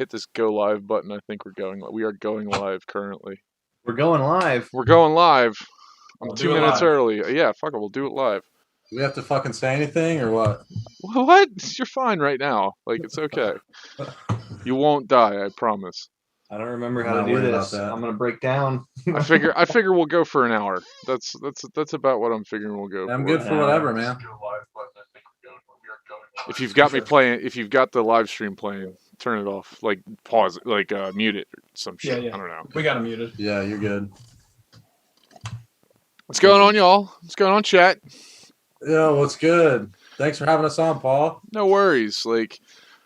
hit this go live button. I think we are going live currently. We're going live. We're going live. I'm We'll 2 do it minutes live. early. Yeah, fuck it. We'll do it live. Do we have to fucking say anything or what? What? You're fine right now. Like, it's okay. You won't die, I promise. I don't remember I'm how not to do worried about this. that. I'm gonna break down. I figure we'll go for an hour. That's about what I'm figuring we'll go I'm for. good for whatever, man. If you've got me playing, if you've got the live stream playing, turn it off. Like pause it, like mute it or some shit. Yeah. I don't know. We got him muted. Yeah, you're good. What's going on, y'all? What's going on, chat? Yeah, what's good? Thanks for having us on, Paul. No worries. Like,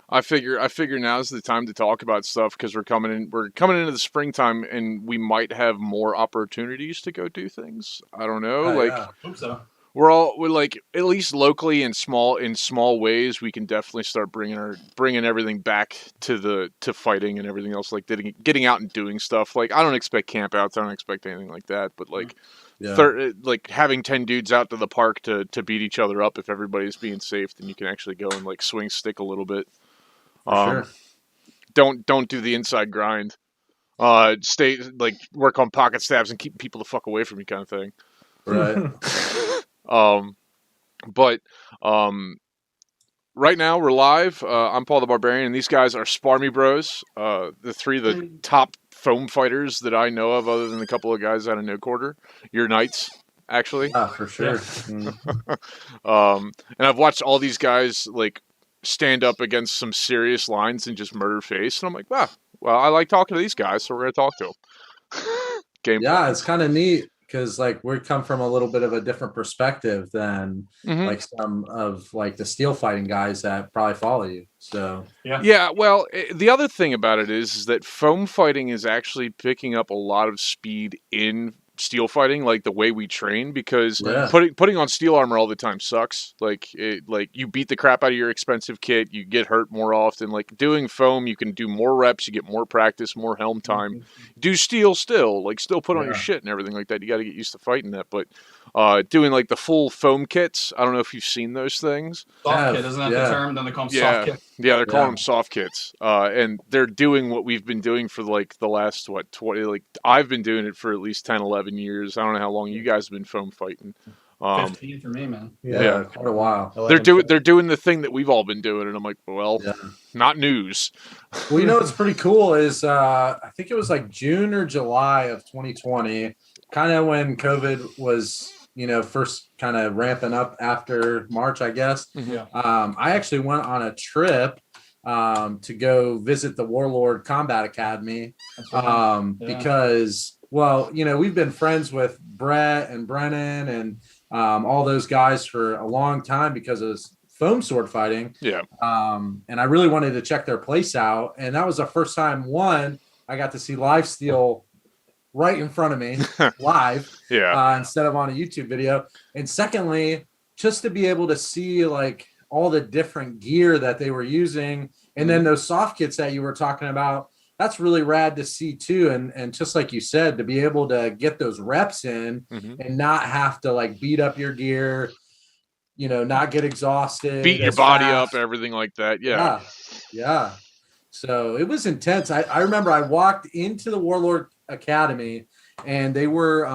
I figure now's the time to talk about stuff because we're coming into the springtime and we might have more opportunities to go do things. I don't know. Yeah. Hope so. We're like at least locally in small ways we can definitely start bringing everything back to fighting and everything else, like getting out and doing stuff. Like, I don't expect camp outs, I don't expect anything like that, but like like having 10 dudes out to the park to beat each other up, if everybody's being safe, then you can actually go and like swing stick a little bit. Sure. Don't do the inside grind. Stay like work on pocket stabs and keep people the fuck away from you, kind of thing. Right. But right now we're live. I'm Paul the Barbarian, and these guys are SparMeBros, the top foam fighters that I know of, other than a couple of guys out of No Quarter. Your Knights, actually. For sure. And I've watched all these guys like stand up against some serious lines and just murder face, and I'm like, wow, well, I like talking to these guys, so we're gonna talk to them. Yeah, it's kind of neat because like we come from a little bit of a different perspective than like some of like the steel fighting guys that probably follow you. So yeah. Well, the other thing about it is that foam fighting is actually picking up a lot of speed in steel fighting, like the way we train, because putting on steel armor all the time sucks. Like you beat the crap out of your expensive kit, you get hurt more often. Like doing foam, you can do more reps, you get more practice, more helm time. Do steel still put on your shit and everything like that. You got to get used to fighting that. But doing like the full foam kits, I don't know if you've seen those things. Soft kit, isn't that the term? Then they call them soft kit. Yeah, they're calling them soft kits. And they're doing what we've been doing for like the last 20, like I've been doing it for at least 10, 11 years. I don't know how long you guys have been foam fighting. 15 for me, man. Yeah, quite a while. They're doing the thing that we've all been doing, and I'm like, well, not news. Well, you know what's pretty cool is I think it was like June or July of 2020, kind of when COVID was, first kind of ramping up after March, I guess. I actually went on a trip to go visit the Warlord Combat Academy because, well, we've been friends with Brett and Brennan and all those guys for a long time because of foam sword fighting. And I really wanted to check their place out. And that was the first time, I got to see live steel right in front of me live instead of on a YouTube video. And secondly, just to be able to see like all the different gear that they were using. And then those soft kits that you were talking about, that's really rad to see too. And just like you said, to be able to get those reps in and not have to like beat up your gear, not get exhausted, beat your body up, everything like that. Yeah. So it was intense. I remember I walked into the Warlord Academy and they were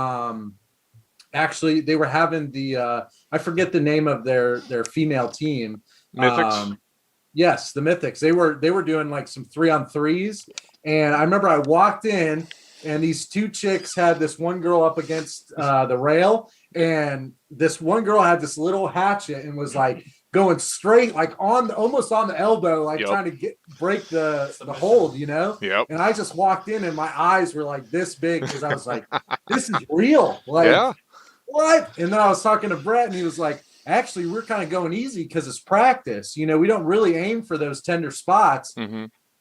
actually they were having the I forget the name of their female team. Mythics. Yes, the Mythics. They were doing like some 3-on-3s. And I remember I walked in and these two chicks had this one girl up against the rail, and this one girl had this little hatchet and was like going straight, like almost on the elbow, like trying to break the hold, And I just walked in and my eyes were like this big because I was like, this is real. Like, what? And then I was talking to Brett and he was like, actually, we're kind of going easy because it's practice. We don't really aim for those tender spots.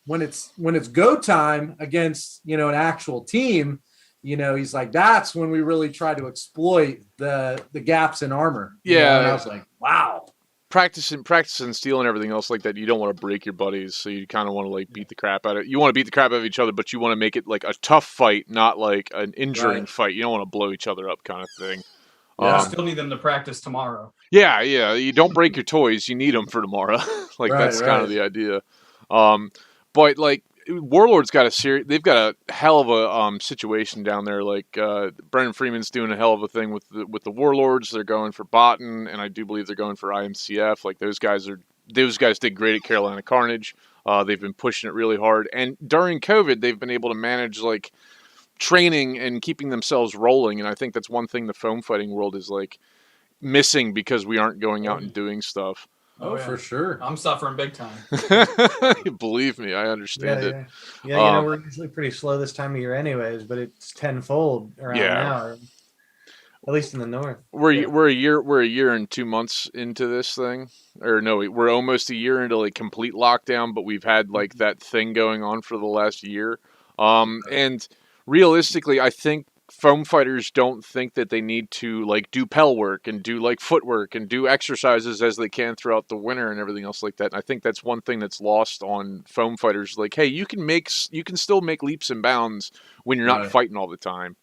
When it's go time against, an actual team, he's like, that's when we really try to exploit the gaps in armor. And I was like, wow. Practicing steel and everything else like that, you don't want to break your buddies, so you kind of want to like beat the crap out of it. You want to beat the crap out of each other, but you want to make it like a tough fight, not like an injuring fight. You don't want to blow each other up kind of thing. Still need them to practice tomorrow. Yeah. You don't break your toys. You need them for tomorrow. Like that's kind of the idea. But like Warlord's got they've got a hell of a situation down there. Like Brendan Freeman's doing a hell of a thing with the Warlords. They're going for Botan, and I do believe they're going for IMCF. Like those guys did great at Carolina Carnage. They've been pushing it really hard, and during COVID, they've been able to manage like training and keeping themselves rolling. And I think that's one thing the foam fighting world is like missing because we aren't going out and doing stuff. Oh, yeah. For sure. I'm suffering big time. Believe me, I understand it. Yeah, we're usually pretty slow this time of year anyways, but it's tenfold around now, at least in the north. We're a year and 2 months into this thing. Or no, we're almost a year into like complete lockdown, but we've had like that thing going on for the last year. And realistically, I think foam fighters don't think that they need to like do pel work and do like footwork and do exercises as they can throughout the winter and everything else like that. And I think that's one thing that's lost on foam fighters. Like, hey, you can still make leaps and bounds when you're not fighting all the time.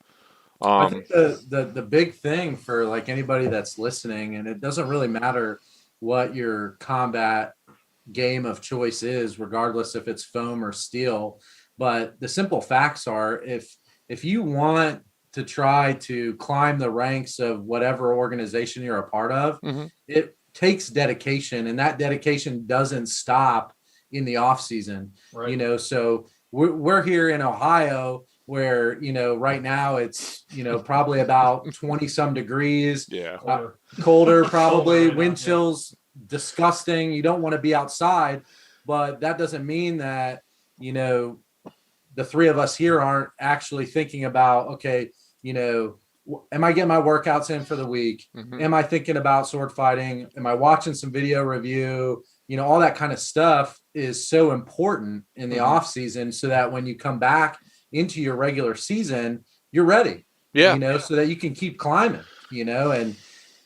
I think the big thing for like anybody that's listening, and it doesn't really matter what your combat game of choice is, regardless if it's foam or steel, but the simple facts are if you want to try to climb the ranks of whatever organization you're a part of, it takes dedication, and that dedication doesn't stop in the off season. Right. You know, so we're here in Ohio where, you know, right now it's, you know, probably about 20 some degrees. Yeah. Colder probably. Wind chills, disgusting. You don't want to be outside, but that doesn't mean that, you know, the three of us here aren't actually thinking about, okay, you know, am I getting my workouts in for the week? Am I thinking about sword fighting? Am I watching some video review? You know, all that kind of stuff is so important in the off season, so that when you come back into your regular season, you're ready. Yeah. You know, so that you can keep climbing, you know, and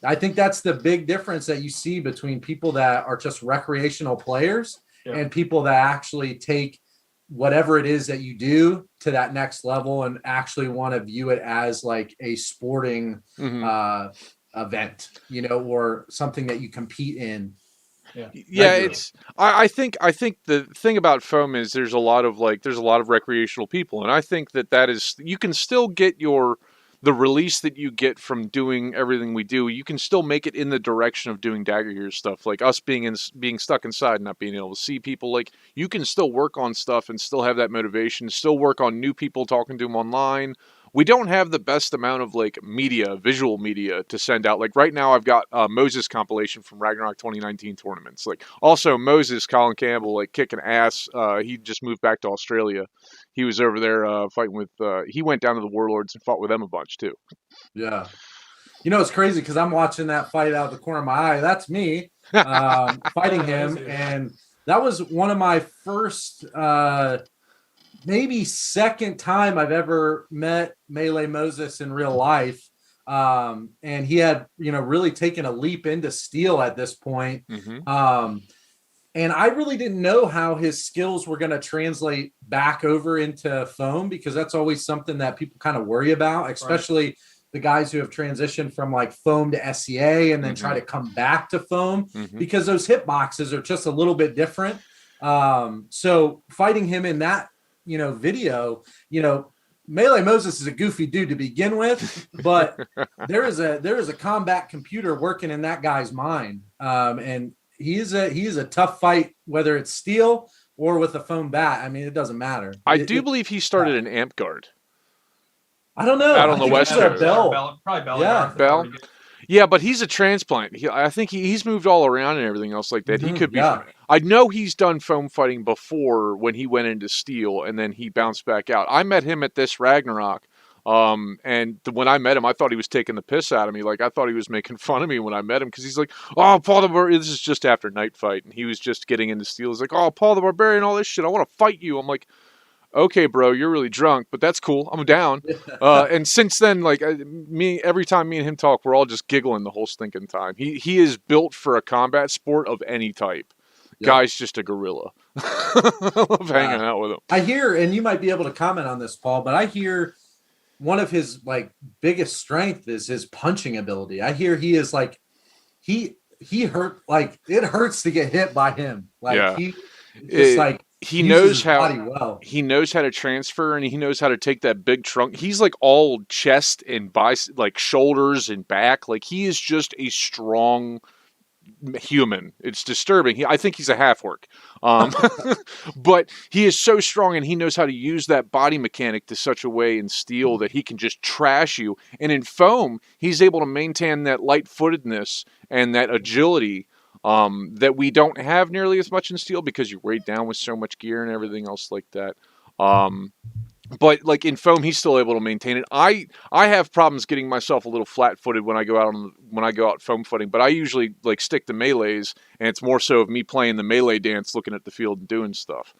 I think that's the big difference that you see between people that are just recreational players and people that actually take whatever it is that you do to that next level and actually want to view it as like a sporting event, you know, or something that you compete in. It's I think the thing about foam is there's a lot of recreational people, and I think that is, you can still get the release that you get from doing everything we do. You can still make it in the direction of doing Dagorhir stuff, like us being stuck inside and not being able to see people. Like, you can still work on stuff and still have that motivation, still work on new people, talking to them online. We don't have the best amount of like visual media to send out. Like right now I've got Moses compilation from Ragnarok 2019 tournaments. Like also Moses, Colin Campbell, like kicking ass. He just moved back to Australia. He was over there fighting with, he went down to the Warlords and fought with them a bunch too. Yeah. You know, it's crazy because I'm watching that fight out of the corner of my eye. That's me fighting him. And that was one of my first, maybe second time I've ever met Melee Moses in real life. And he had, you know, really taken a leap into steel at this point. And I really didn't know how his skills were going to translate back over into foam, because that's always something that people kind of worry about, especially the guys who have transitioned from like foam to SCA and then try to come back to foam, because those hitboxes are just a little bit different. So fighting him in that, you know, video, you know, Melee Moses is a goofy dude to begin with, but there is a combat computer working in that guy's mind. And he is a tough fight, whether it's steel or with a foam bat. I mean, it doesn't matter. I do believe he started an amp guard. I don't know. Out on the West Coast. Probably Bell. Yeah. Bell. Yeah, but he's a transplant. I think he's moved all around and everything else like that. He could be. Yeah. I know he's done foam fighting before when he went into steel, and then he bounced back out. I met him at this Ragnarok, and when I met him, I thought he was taking the piss out of me. Like, I thought he was making fun of me when I met him, because he's like, "Oh, Paul the Barbarian." This is just after Night Fight, and he was just getting into steel. He's like, "Oh, Paul the Barbarian, all this shit. I want to fight you." I'm like, okay, bro, you're really drunk, but that's cool. I'm down. And since then, like every time me and him talk, we're all just giggling the whole stinking time. He is built for a combat sport of any type. Yep. Guy's just a gorilla. I love hanging out with him. I hear, and you might be able to comment on this, Paul, but I hear one of his like biggest strength is his punching ability. I hear he is like he hurt, like it hurts to get hit by him. Like he just like he knows how he knows how to transfer, and he knows how to take that big trunk. He's like all chest and like shoulders and back. Like he is just a strong human. It's disturbing. I think he's a half orc, but he is so strong, and he knows how to use that body mechanic to such a way in steel that he can just trash you. And in foam, he's able to maintain that light-footedness and that agility that we don't have nearly as much in steel because you're weighed down with so much gear and everything else like that. But like in foam, he's still able to maintain it. I have problems getting myself a little flat-footed when I go out foam footing, but I usually like stick to melees, and it's more so of me playing the melee dance, looking at the field and doing stuff.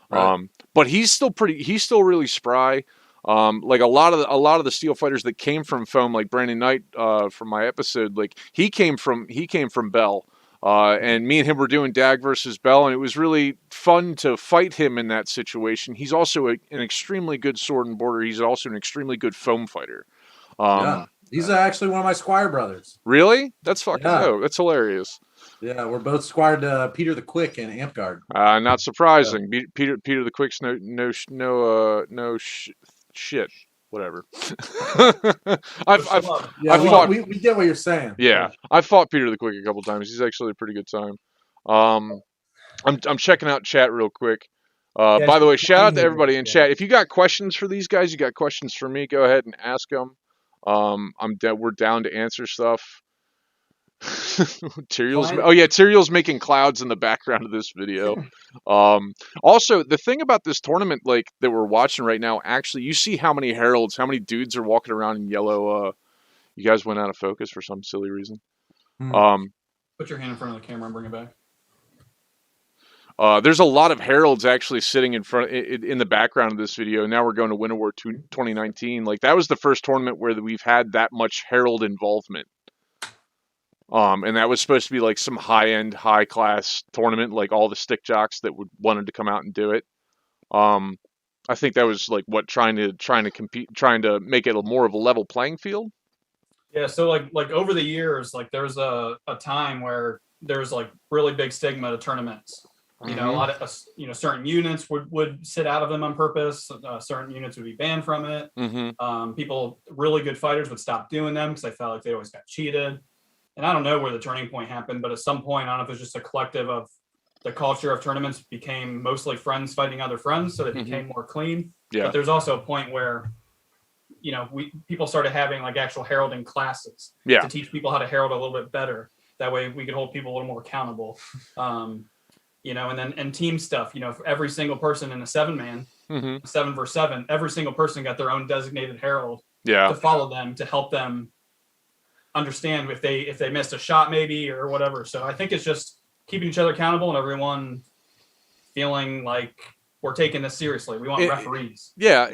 Right. But he's still really spry. Like a lot of the steel fighters that came from foam, like Brandon Knight from my episode, like he came from Bell. And me and him were doing Dag versus Bell, and it was really fun to fight him in that situation. He's also an extremely good sword and border. He's also an extremely good foam fighter. Yeah, he's actually one of my Squire brothers. Really? That's fucking dope. That's hilarious. Yeah, we're both squired to Peter the Quick and Amtgard. Not surprising. Yeah. Peter the Quick's shit. Whatever. I've fought. We get what you're saying. Yeah, I've fought Peter the Quick a couple times. He's actually a pretty good time. I'm checking out chat real quick. By the way, shout out to everybody in chat. If you got questions for these guys, you got questions for me, go ahead and ask them. We're down to answer stuff. Tyrael's making clouds in the background of this video. Also, the thing about this tournament, like that we're watching right now, actually, you see how many heralds, how many dudes are walking around in yellow. You guys went out of focus for some silly reason. Put your hand in front of the camera and bring it back. There's a lot of heralds actually sitting in front in the background of this video. Now we're going to Winter War 2019. Like that was the first tournament where we've had that much herald involvement. And that was supposed to be like some high-end, high-class tournament, like all the stick jocks that wanted to come out and do it. I think that was like trying to compete, trying to make it more of a level playing field. Yeah, so like over the years, like there's a time where there's like really big stigma to tournaments. You know, a lot of certain units would sit out of them on purpose. Certain units would be banned from it. People, really good fighters, would stop doing them because they felt like they always got cheated. And I don't know where the turning point happened, but at some point, I don't know if it's just a collective of the culture of tournaments became mostly friends fighting other friends, so they became more clean. Yeah. But there's also a point where, people started having like actual heralding classes to teach people how to herald a little bit better. That way we could hold people a little more accountable. And then team stuff, for every single person in a 7-man, 7 versus 7, every single person got their own designated herald to follow them, to help them understand if they missed a shot maybe or whatever. So I think it's just keeping each other accountable and everyone feeling like we're taking this seriously. We want referees. Yeah,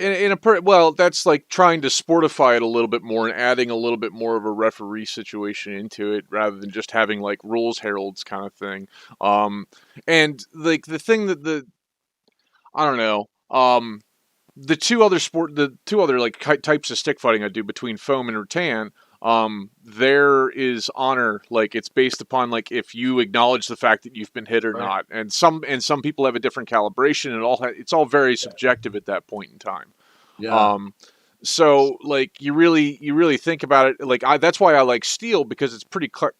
that's like trying to sportify it a little bit more and adding a little bit more of a referee situation into it rather than just having like rules heralds kind of thing. And like the thing that I don't know. The two other like types of stick fighting I do between foam and rattan. There is honor, like it's based upon like if you acknowledge the fact that you've been hit or not, and some people have a different calibration, and it's all very subjective at that point in time. So like you really think about it, like that's why I like steel, because it's pretty cut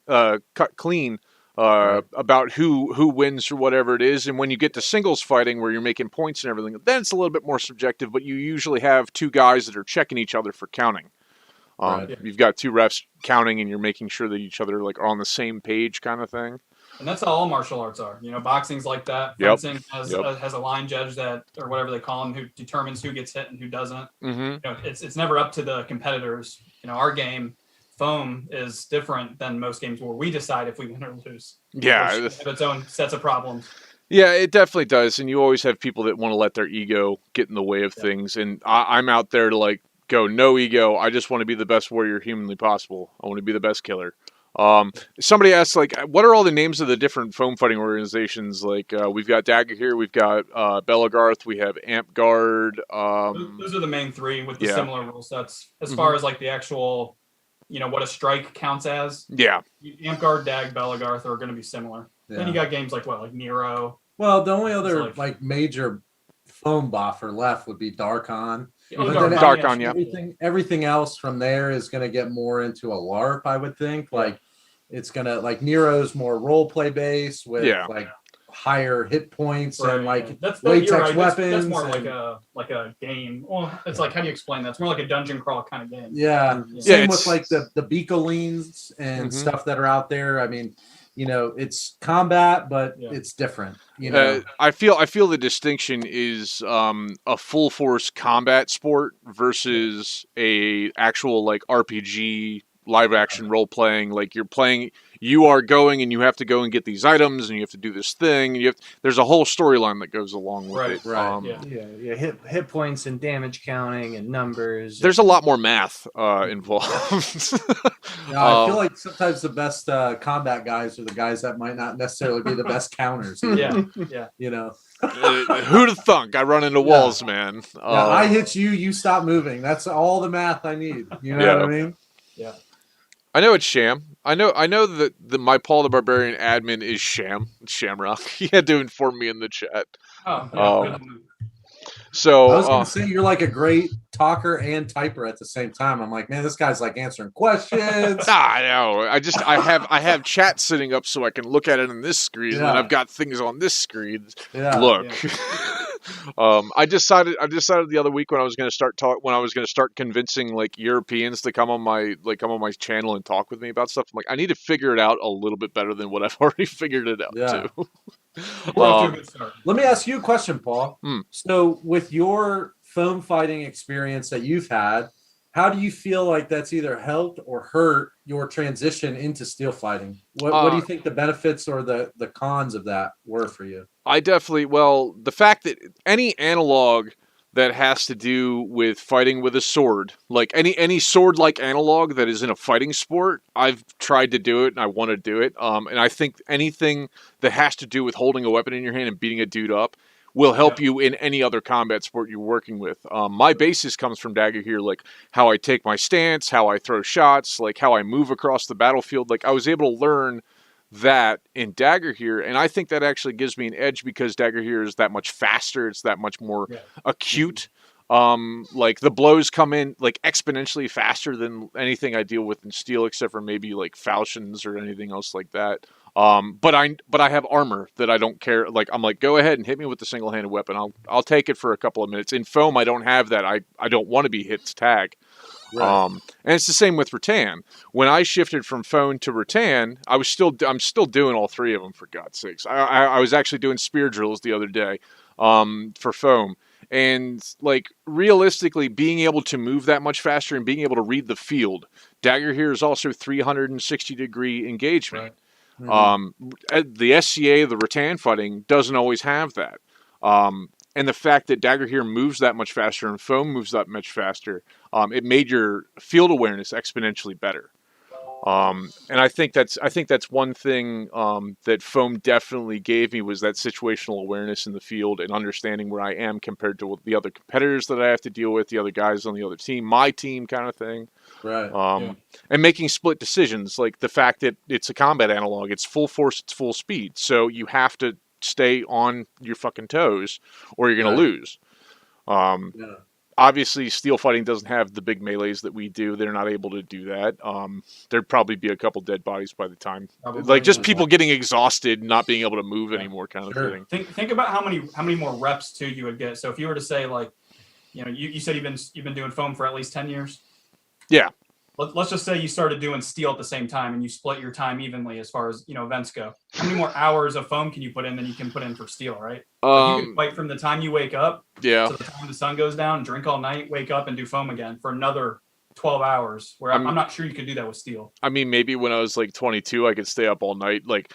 clean about who wins or whatever it is. And when you get to singles fighting where you're making points and everything, then it's a little bit more subjective, but you usually have two guys that are checking each other for counting. You've got two refs counting, and you're making sure that each other like are on the same page, kind of thing. And that's how all martial arts are. Boxing's like that. Fencing has a line judge that, or whatever they call him, who determines who gets hit and who doesn't. It's never up to the competitors. Our game, foam, is different than most games where we decide if we win or lose. Yeah, it has its own sets of problems. Yeah, it definitely does, and you always have people that want to let their ego get in the way of things. And I'm out there to like go no ego. I just want to be the best warrior humanly possible. I want to be the best killer. Somebody asked, like, what are all the names of the different foam fighting organizations? Like, we've got Dagorhir, we've got Belagarth, we have Amtgard. Those are the main three with the similar rule sets. As far as like the actual, what a strike counts as. Yeah. Amtgard, Dag, Belagarth are going to be similar. Then you got games like Nero, Well, the only other like major foam boffer left would be Darkon. Oh, But then Darkon, yeah. everything else from there is going to get more into a LARP, I would think. Like it's going to like Nero's more role play based with like higher hit points and like latex weapons. That's more like a game. Well, it's like, how do you explain that? It's more like a dungeon crawl kind of game. Yeah. Same with like the Beacolines and stuff that are out there. I mean, you know, it's combat, but it's different. You know, I feel the distinction is a full force combat sport versus a actual like RPG live action role playing. Like you are going and you have to go and get these items and you have to do this thing. And there's a whole storyline that goes along with it. Right. Hit points and damage counting and numbers. There's a lot more math involved. I feel like sometimes the best combat guys are the guys that might not necessarily be the best counters. Yeah. You know, who'd have thunk? I run into walls, man. I hit you, you stop moving. That's all the math I need. You know what I mean? Yeah. I know it's sham. I know that my Paul the Barbarian admin is sham. It's Shamrock. He had to inform me in the chat. So I was gonna say you're like a great talker and typer at the same time. I'm like, man, this guy's like answering questions. I know. I have chat sitting up so I can look at it on this screen, and I've got things on this screen. Look. I decided the other week when I was going to start convincing like Europeans to come on my channel and talk with me about stuff. I'm like, I need to figure it out a little bit better than what I've already figured it out too. Let me ask you a question, Paul. So with your foam fighting experience that you've had, how do you feel like that's either helped or hurt your transition into steel fighting? What do you think the benefits or the cons of that were for you? The fact that any analog that has to do with fighting with a sword, like any sword-like analog that is in a fighting sport, I've tried to do it and I want to do it. And I think anything that has to do with holding a weapon in your hand and beating a dude up will help you in any other combat sport you're working with. My basis comes from Dagorhir, like how I take my stance, how I throw shots, like how I move across the battlefield. Like I was able to learn that in Dagorhir, and I think that actually gives me an edge because Dagorhir is that much faster. It's that much more acute. Like the blows come in like exponentially faster than anything I deal with in steel, except for maybe like falchions or anything else like that. But I have armor that I don't care. Like I'm like, go ahead and hit me with the single-handed weapon. I'll take it for a couple of minutes. In foam, I don't have that. I don't want to be hit to tag. Right. And it's the same with rattan. When I shifted from foam to rattan, I'm still doing all three of them, for God's sakes. I was actually doing spear drills the other day for foam. And like realistically, being able to move that much faster and being able to read the field, Dagorhir is also 360-degree engagement. Right. The SCA, the rattan fighting, doesn't always have that. And the fact that Dagorhir moves that much faster and foam moves that much faster, it made your field awareness exponentially better. And I think that's one thing that foam definitely gave me was that situational awareness in the field and understanding where I am compared to the other competitors that I have to deal with, the other guys on the other team, my team kind of thing. Right. And making split decisions, like the fact that it's a combat analog, it's full force, it's full speed. So you have to stay on your fucking toes or you're going to lose. Obviously, steel fighting doesn't have the big melees that we do. They're not able to do that. There'd probably be a couple dead bodies by the time. Like just people getting exhausted, not being able to move anymore kind of thing. Think about how many more reps too you would get. So if you were to say like, you know, you said you've been doing foam for at least 10 years. Yeah. Let's just say you started doing steel at the same time and you split your time evenly as far as, you know, events go. How many more hours of foam can you put in than you can put in for steel, right? You can fight from the time you wake up to the time the sun goes down, drink all night, wake up and do foam again for another 12 hours, where I'm not sure you could do that with steel. I mean, maybe when I was like 22, I could stay up all night, like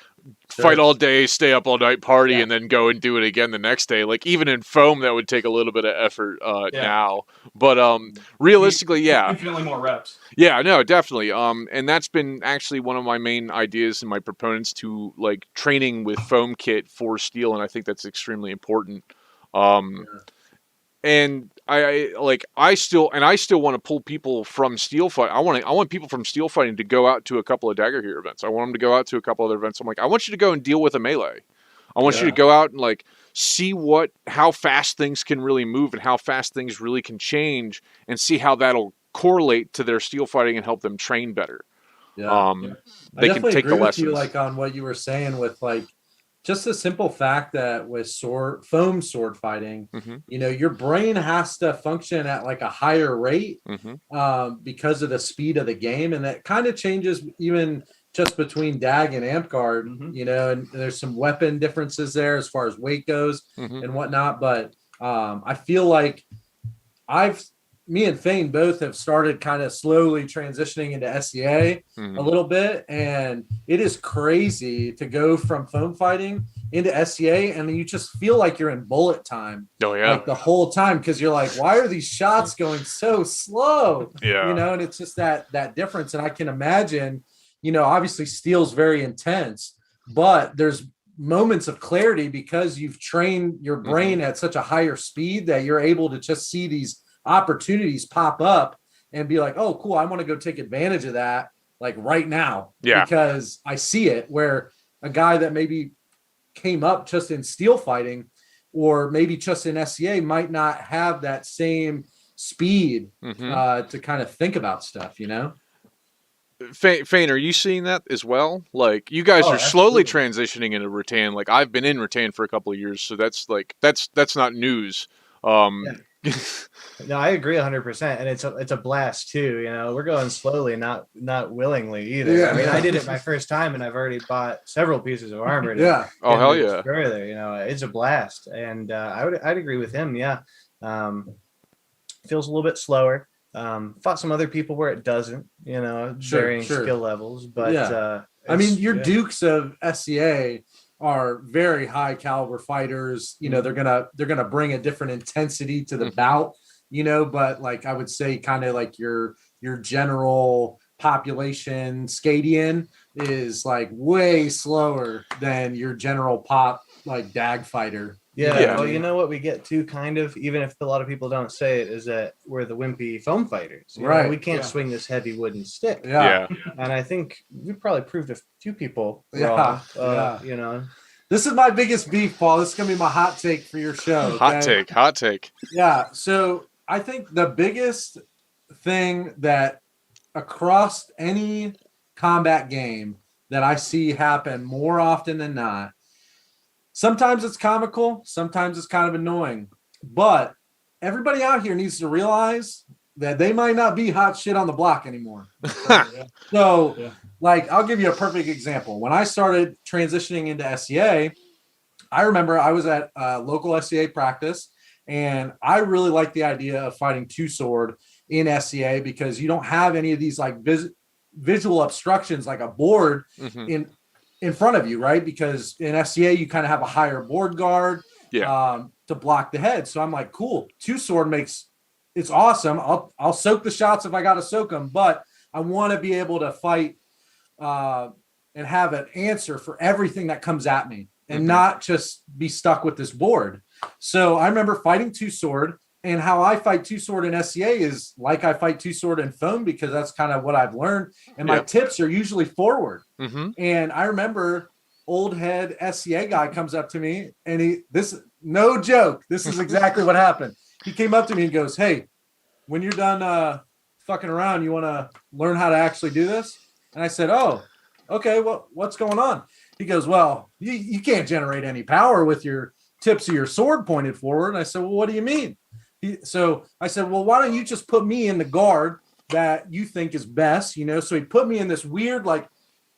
fight all day, stay up all night, party, and then go and do it again the next day. Like even in foam, that would take a little bit of effort now. But realistically, infinitely more reps. Yeah, no, definitely. And that's been actually one of my main ideas and my proponents to like training with foam kit for steel, and I think that's extremely important. And I still want to pull people from steel fight. I want people from steel fighting to go out to a couple of Dagorhir events. I want them to go out to a couple other events. I'm like, I want you to go and deal with a melee. I want you to go out and like see how fast things can really move and how fast things really can change, and see how that'll correlate to their steel fighting and help them train better. I They can take the lessons. with you, like on what you were saying with like just the simple fact that with foam sword fighting, you know, your brain has to function at like a higher rate because of the speed of the game, and that kind of changes even just between Dag and Amtgard, you know, and there's some weapon differences there as far as weight goes and whatnot. But I feel like me and Fane both have started kind of slowly transitioning into SEA a little bit, and it is crazy to go from foam fighting into SEA, and you just feel like you're in bullet time. Oh yeah, like the whole time, because you're like, why are these shots going so slow? Yeah, you know, and it's just that difference. And I can imagine, you know, obviously steel's very intense, but there's moments of clarity because you've trained your brain at such a higher speed that you're able to just see these opportunities pop up and be like, oh cool, I want to go take advantage of that like right now, because I see it, where a guy that maybe came up just in steel fighting or maybe just in SCA might not have that same speed to kind of think about stuff, you know. Fane, are you seeing that as well? Like, you guys are slowly transitioning into rattan. Like, I've been in rattan for a couple of years, so that's like that's not news. No, I agree 100%, and it's a blast too. You know, we're going slowly, not willingly either. Yeah. I mean, I did it my first time, and I've already bought several pieces of armor. Oh hell yeah! Further, you know, it's a blast, and I'd agree with him. Yeah, feels a little bit slower. Fought some other people where it doesn't. You know, varying skill levels, but I mean, your Dukes of SCA are very high caliber fighters. You know, they're gonna bring a different intensity to the bout, you know, but like I would say kind of like your general population Scadian is like way slower than your general pop like Dag fighter. Yeah. Well, you know what we get to kind of, even if a lot of people don't say it, is that we're the wimpy foam fighters. You know, we can't swing this heavy wooden stick. Yeah. And I think we probably proved a few people wrong. You know, this is my biggest beef, Paul. This is gonna be my hot take for your show. Okay? Hot take. Yeah. So I think the biggest thing that across any combat game that I see happen more often than not, sometimes it's comical, sometimes it's kind of annoying, but everybody out here needs to realize that they might not be hot shit on the block anymore. So, like, I'll give you a perfect example. When I started transitioning into SCA, I remember I was at local SCA practice, and I really liked the idea of fighting two sword in SCA because you don't have any of these like visual obstructions like a board in front of you, right? Because in SCA you kind of have a higher board guard to block the head. So I'm like, cool, two sword it's awesome. I'll soak the shots if I got to soak them, but I want to be able to fight and have an answer for everything that comes at me and not just be stuck with this board. So I remember fighting two sword, and how I fight two sword in SCA is like I fight two sword in foam because that's kind of what I've learned. And my tips are usually forward. And I remember old head SCA guy comes up to me, and no joke, this is exactly what happened. He came up to me and goes, "Hey, when you're done fucking around, you want to learn how to actually do this?" And I said, "Oh, okay. Well, what's going on?" He goes, "Well, you can't generate any power with your tips of your sword pointed forward." And I said, "Well, what do you mean?" So I said, "Well, why don't you just put me in the guard that you think is best?" You know, so he put me in this weird like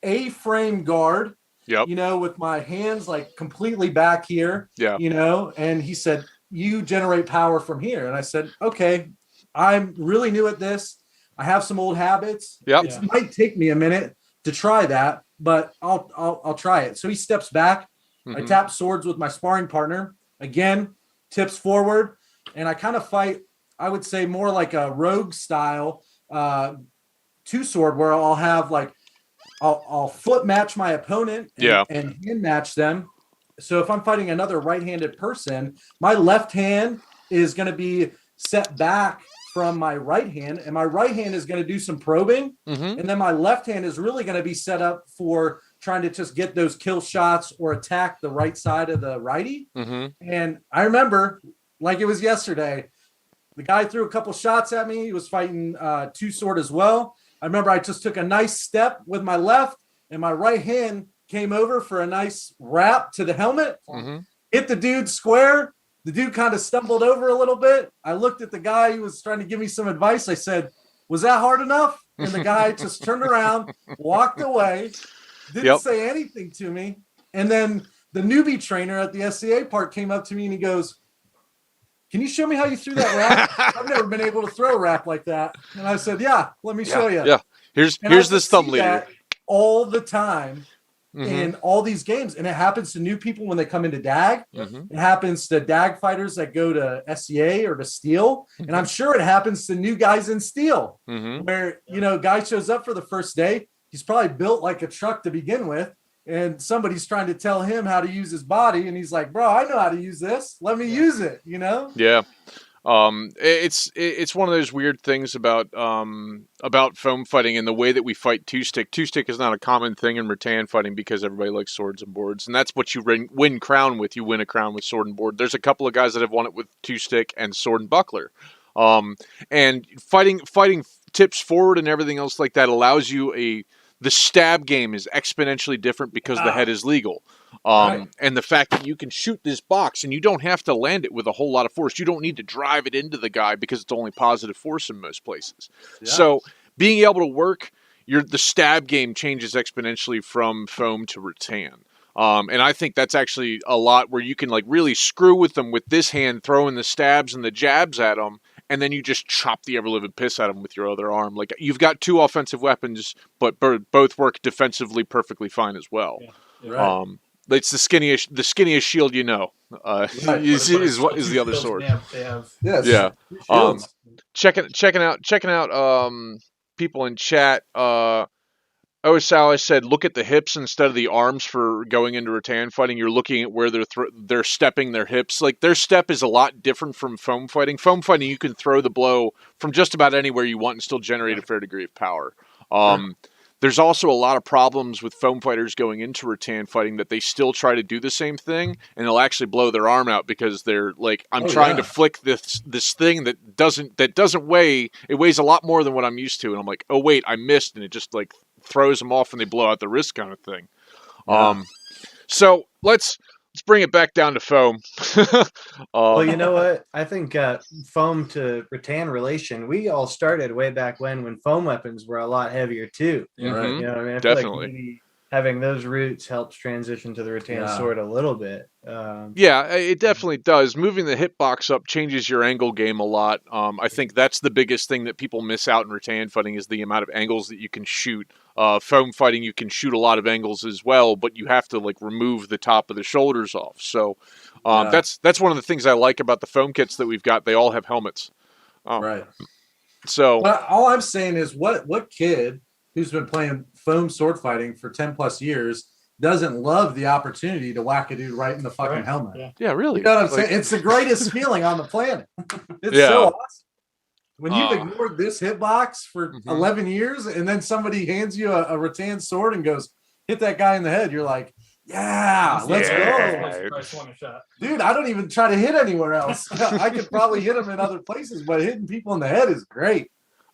A-frame guard, you know, with my hands like completely back here, you know, and he said, "You generate power from here." And I said, "Okay, I'm really new at this. I have some old habits. It might take me a minute to try that, but I'll try it." So he steps back. I tap swords with my sparring partner. Again, tips forward. And I kind of fight, I would say, more like a rogue style two sword, where I'll have like, I'll foot match my opponent and hand match them. So if I'm fighting another right-handed person, my left hand is going to be set back from my right hand, and my right hand is going to do some probing. And then my left hand is really going to be set up for trying to just get those kill shots or attack the right side of the righty. Mm-hmm. And I remember, like it was yesterday, the guy threw a couple shots at me. He was fighting two sword as well. I remember I just took a nice step with my left, and my right hand came over for a nice wrap to the helmet. Mm-hmm. Hit the dude square. The dude kind of stumbled over a little bit. I looked at the guy who was trying to give me some advice. I said, was that hard enough? And the guy just turned around, walked away, didn't say anything to me. And then the newbie trainer at the SCA part came up to me and he goes, can you show me how you threw that wrap? I've never been able to throw a wrap like that. And I said, yeah, let me show you. Yeah. Here's this thumb leader. All the time in all these games. And it happens to new people when they come into DAG. Mm-hmm. It happens to DAG fighters that go to SCA or to Steel. And I'm sure it happens to new guys in Steel where, guy shows up for the first day. He's probably built like a truck to begin with. And somebody's trying to tell him how to use his body. And he's like, bro, I know how to use this. Let me use it, Yeah. It's one of those weird things about foam fighting and the way that we fight two-stick. Two-stick is not a common thing in rattan fighting because everybody likes swords and boards, and that's what you win crown with. You win a crown with sword and board. There's a couple of guys that have won it with two-stick and sword and buckler. And fighting tips forward and everything else like that allows you the stab game is exponentially different because the head is legal. And the fact that you can shoot this box and you don't have to land it with a whole lot of force. You don't need to drive it into the guy because it's only positive force in most places. Yeah. So being able to work the stab game changes exponentially from foam to rattan. And I think that's actually a lot where you can like really screw with them with this hand, throwing the stabs and the jabs at them. And then you just chop the ever-living piss out of them with your other arm. Like, you've got two offensive weapons, but both work defensively perfectly fine as well. Yeah. Right. It's the skinniest shield is the other sword. Yeah. Checking out people in chat. Osala said, look at the hips instead of the arms for going into rattan fighting. You're looking at where they're stepping their hips. Like, their step is a lot different from foam fighting. Foam fighting, you can throw the blow from just about anywhere you want and still generate a fair degree of power. There's also a lot of problems with foam fighters going into rattan fighting that they still try to do the same thing, and they'll actually blow their arm out because they're like, I'm trying to flick this thing that doesn't weigh. It weighs a lot more than what I'm used to, and I'm like, oh wait, I missed, and it just like throws them off and they blow out the wrist kind of thing. Yeah. So let's bring it back down to foam. Well, you know what? I think foam to rattan relation, we all started way back when foam weapons were a lot heavier too. Mm-hmm. Right? You know what I mean? I Definitely. feel like maybe having those roots helps transition to the rattan sword a little bit. Yeah, it definitely does. Moving the hitbox up changes your angle game a lot. I think that's the biggest thing that people miss out in rattan fighting is the amount of angles that you can shoot. Foam fighting, you can shoot a lot of angles as well, but you have to like remove the top of the shoulders off. So that's one of the things I like about the foam kits that we've got. They all have helmets. Right. So all I'm saying is what kid who's been playing foam sword fighting for 10 plus years doesn't love the opportunity to whack a dude right in the fucking helmet. Yeah, really. You know what I'm saying? It's the greatest feeling on the planet. It's so awesome. When you've ignored this hitbox for 11 years and then somebody hands you a rattan sword and goes, hit that guy in the head, you're like, let's go. Dude, I don't even try to hit anywhere else. I could probably hit them in other places, but hitting people in the head is great.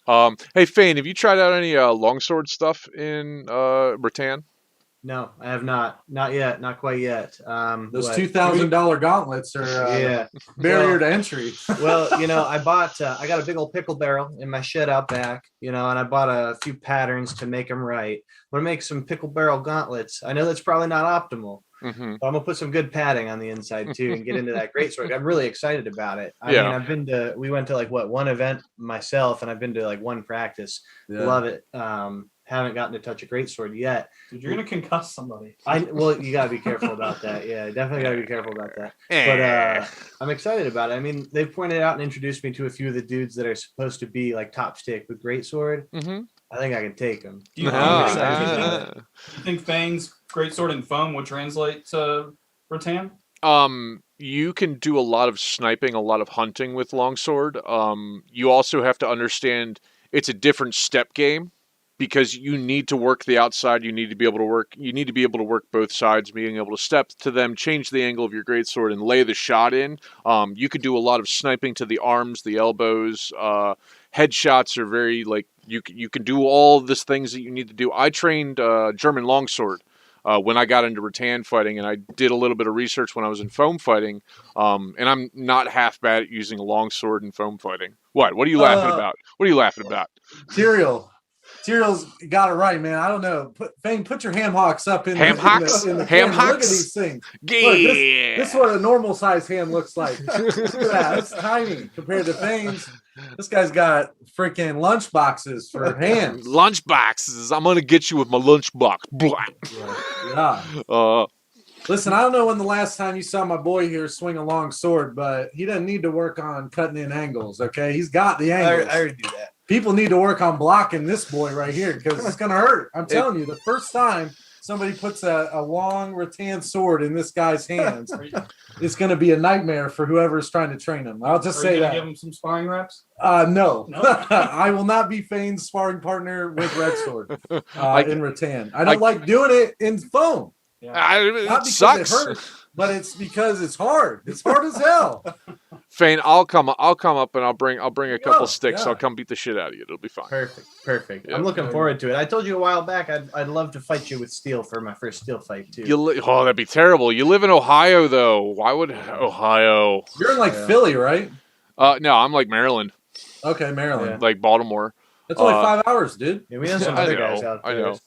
Hey, Fane, have you tried out any longsword stuff in rattan? No, I have not. Not yet. Not quite yet. Those $2,000 gauntlets are barrier to entry. Well, I got a big old pickle barrel in my shed out back, and I bought a few patterns to make them right. I'm going to make some pickle barrel gauntlets. I know that's probably not optimal. Mm-hmm. But I'm going to put some good padding on the inside too and get into that greatsword. I'm really excited about it. I mean, we went to one event myself and I've been to one practice. Yeah. Love it. Haven't gotten to touch a greatsword yet. Dude, you're gonna concuss somebody. You gotta be careful about that. Yeah, definitely gotta be careful about that. But I'm excited about it. I mean, they've pointed out and introduced me to a few of the dudes that are supposed to be top stick with greatsword. Mm-hmm. I think I can take them. Do you think Fane's greatsword and foam would translate to rattan? You can do a lot of sniping, a lot of hunting with longsword. You also have to understand it's a different step game. because you need to work the outside. You need to be able to work. You need to be able to work both sides, being able to step to them, change the angle of your greatsword, and lay the shot in. You could do a lot of sniping to the arms, the elbows. Headshots are very like you can do all this things that you need to do. I trained German longsword when I got into rattan fighting, and I did a little bit of research when I was in foam fighting. And I'm not half bad at using a longsword in foam fighting. What? What are you laughing about? What are you laughing about? Tyrell's got it right, man. I don't know. Fane, put your ham hocks up in ham hocks. In the ham camera. hocks. Look at these things. Yeah. Look, this is what a normal size ham looks like. Look at that. It's tiny compared to Fane's. This guy's got freaking lunch boxes for hams. Lunch boxes. I'm gonna get you with my lunch box. Yeah. Listen, I don't know when the last time you saw my boy here swing a long sword, but he doesn't need to work on cutting in angles. Okay, he's got the angles. I already do that. People need to work on blocking this boy right here because it's gonna hurt. I'm telling you, the first time somebody puts a long rattan sword in this guy's hands, it's gonna be a nightmare for whoever's trying to train him. I'll just say that. Give him some sparring reps. No. I will not be Fane's sparring partner with Red Sword in rattan. I don't like doing it in foam. Yeah. It Not because sucks. it hurts, but it's because it's hard. It's hard as hell. Fane, I'll come up and I'll bring a couple sticks. yeah. I'll come beat the shit out of you. It'll be fine. Perfect. Yeah. I'm looking forward to it. I told you a while back I'd love to fight you with steel for my first steel fight too. Oh, that'd be terrible. You live in Ohio though. Why would Ohio? You're in like Philly, right? No, I'm like Maryland. Okay, Maryland. Like Baltimore. That's only 5 hours, dude. Yeah, we have some other guys out there. I know.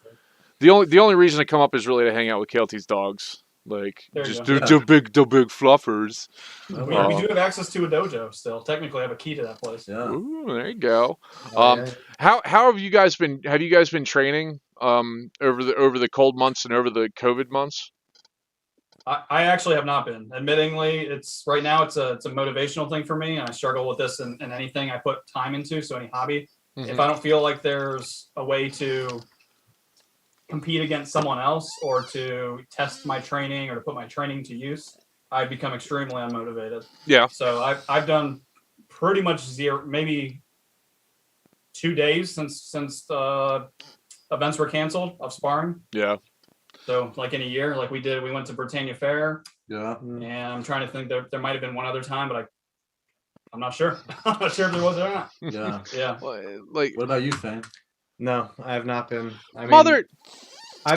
The only reason I come up is really to hang out with KLT's dogs. Like just the big fluffers. We do have access to a dojo still. Technically, I have a key to that place. Yeah. Ooh, there you go. Yeah. How have you guys been? Have you guys been training over the cold months and over the COVID months? I actually have not been. Admittingly, right now it's a motivational thing for me, and I struggle with this in anything I put time into. So any hobby, if I don't feel like there's a way to compete against someone else or to test my training or to put my training to use, I become extremely unmotivated. Yeah. So I've done pretty much zero, maybe 2 days since events were canceled of sparring. Yeah. So like in a year, like we went to Britannia Fair. Yeah. And I'm trying to think there might have been one other time, but I'm not sure. I'm not sure if there was or not. Yeah. Yeah. What about you, Fane? No, I have not been. I'm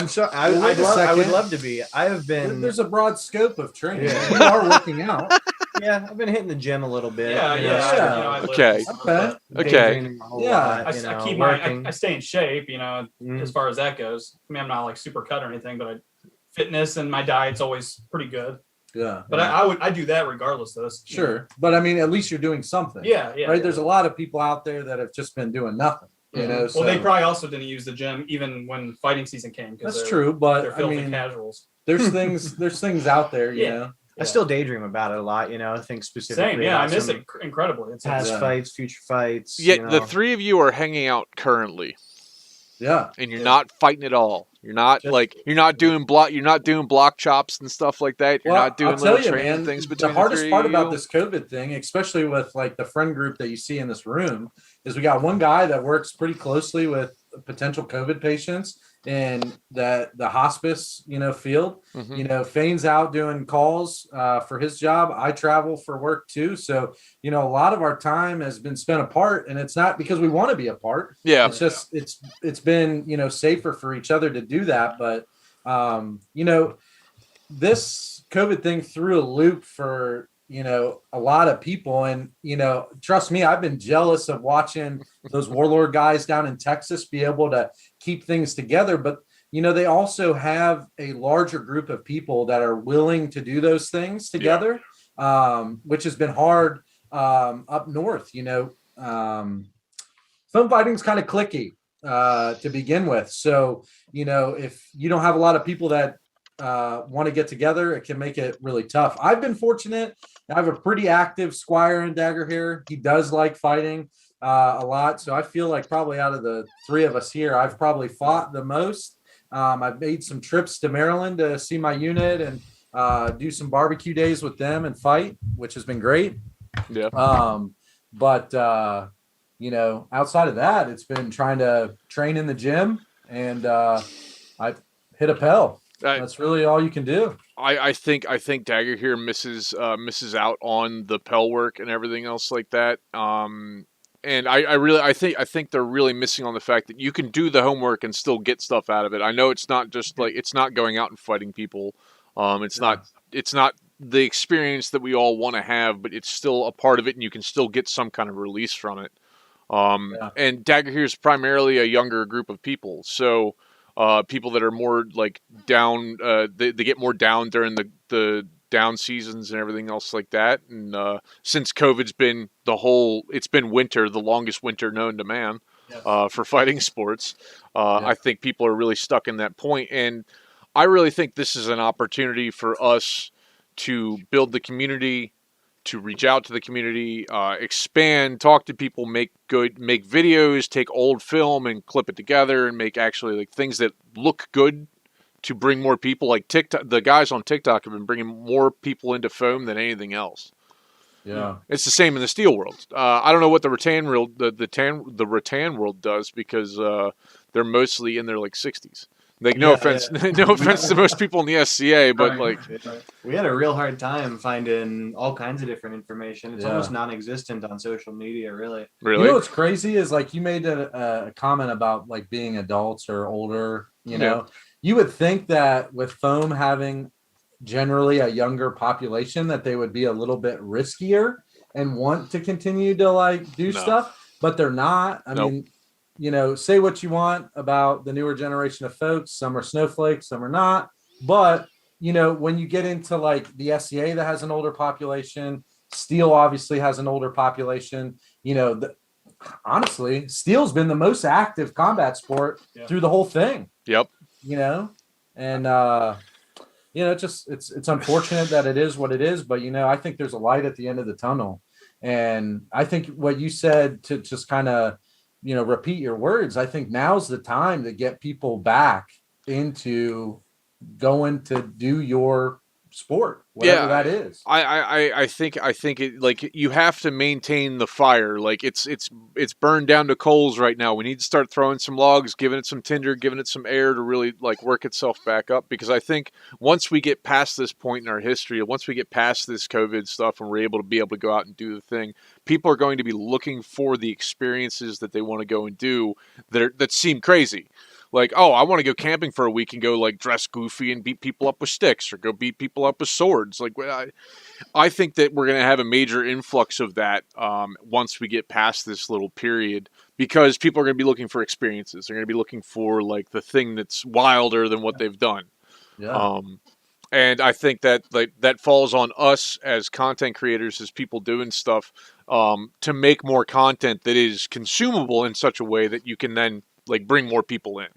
sorry. I would love to be. I have been. There's a broad scope of training. Yeah. You are working out. Yeah, I've been hitting the gym a little bit. Yeah. Okay. Yeah. I stay in shape, as far as that goes. I mean, I'm not like super cut or anything, but fitness and my diet's always pretty good. Yeah. But I do that regardless of this. Sure. But I mean, at least you're doing something. Yeah. Right. There's a lot of people out there that have just been doing nothing. Well, they probably also didn't use the gym even when fighting season came. That's true, but they're filthy casuals. There's things out there, you know. I still daydream about it a lot, I think specifically. Same, yeah, I miss it incredibly. It's past fights, future fights. Yeah, the three of you are hanging out currently. Yeah. And you're not fighting at all. You're not doing block chops and stuff like that. You're not doing little training things between the hardest three part of about you. this COVID thing, especially with like the friend group that you see in this room, is we got one guy that works pretty closely with potential COVID patients in the hospice, field. Fane's out doing calls for his job. I travel for work too. So, a lot of our time has been spent apart, and it's not because we want to be apart. Yeah. It's just, it's been, safer for each other to do that. But, this COVID thing threw a loop for, a lot of people. And, trust me, I've been jealous of watching those warlord guys down in Texas be able to keep things together. But, they also have a larger group of people that are willing to do those things together, which has been hard up north. Film fighting's kind of cliquey to begin with. So, if you don't have a lot of people that want to get together, it can make it really tough. I've been fortunate. I have a pretty active squire in Dagorhir. He does like fighting a lot. So I feel like probably out of the three of us here, I've probably fought the most. I've made some trips to Maryland to see my unit and do some barbecue days with them and fight, which has been great. Yeah. But outside of that, it's been trying to train in the gym, and I hit a Pell. That's really all you can do. I think Dagorhir misses out on the Pell work and everything else like that. And I think they're really missing on the fact that you can do the homework and still get stuff out of it. I know it's not just like it's not going out and fighting people. It's not the experience that we all want to have, but it's still a part of it, and you can still get some kind of release from it. And Dagorhir is primarily a younger group of people, so people that are more like down, they get more down during the down seasons and everything else like that. And since COVID's been it's been winter, the longest winter known to man, for fighting sports. I think people are really stuck in that point, and I really think this is an opportunity for us to build the community, to reach out to the community, expand, talk to people, make videos, take old film and clip it together and make actually like things that look good to bring more people. Like TikTok, the guys on TikTok have been bringing more people into foam than anything else. Yeah, it's the same in the steel world. I don't know what the rattan world, the rattan world does, because they're mostly in their like 60s. Like, no offense to most people in the SCA, but we had a real hard time finding all kinds of different information. It's almost non-existent on social media, really. You know what's crazy is like you made a comment about like being adults or older. You would think that with foam having generally a younger population that they would be a little bit riskier and want to continue to like do stuff, but they're not. I mean, say what you want about the newer generation of folks. Some are snowflakes, some are not. But, when you get into like the SCA that has an older population, steel obviously has an older population. Honestly, steel's been the most active combat sport through the whole thing. Yep. And, it's unfortunate that it is what it is. But, I think there's a light at the end of the tunnel. And I think what you said, to just kind of, repeat your words, I think now's the time to get people back into going to do your sport, whatever that is. I think it, like, you have to maintain the fire. Like, it's burned down to coals right now. We need to start throwing some logs, giving it some tinder, giving it some air to really like work itself back up. Because I think once we get past this point in our history, once we get past this COVID stuff and we're able to go out and do the thing, people are going to be looking for the experiences that they want to go and do that seem crazy. Like, oh, I want to go camping for a week and go like dress goofy and beat people up with sticks, or go beat people up with swords. Like, I think that we're going to have a major influx of that once we get past this little period, because people are going to be looking for experiences. They're going to be looking for like the thing that's wilder than what they've done. Yeah. And I think that that falls on us as content creators, as people doing stuff, to make more content that is consumable in such a way that you can then like bring more people in.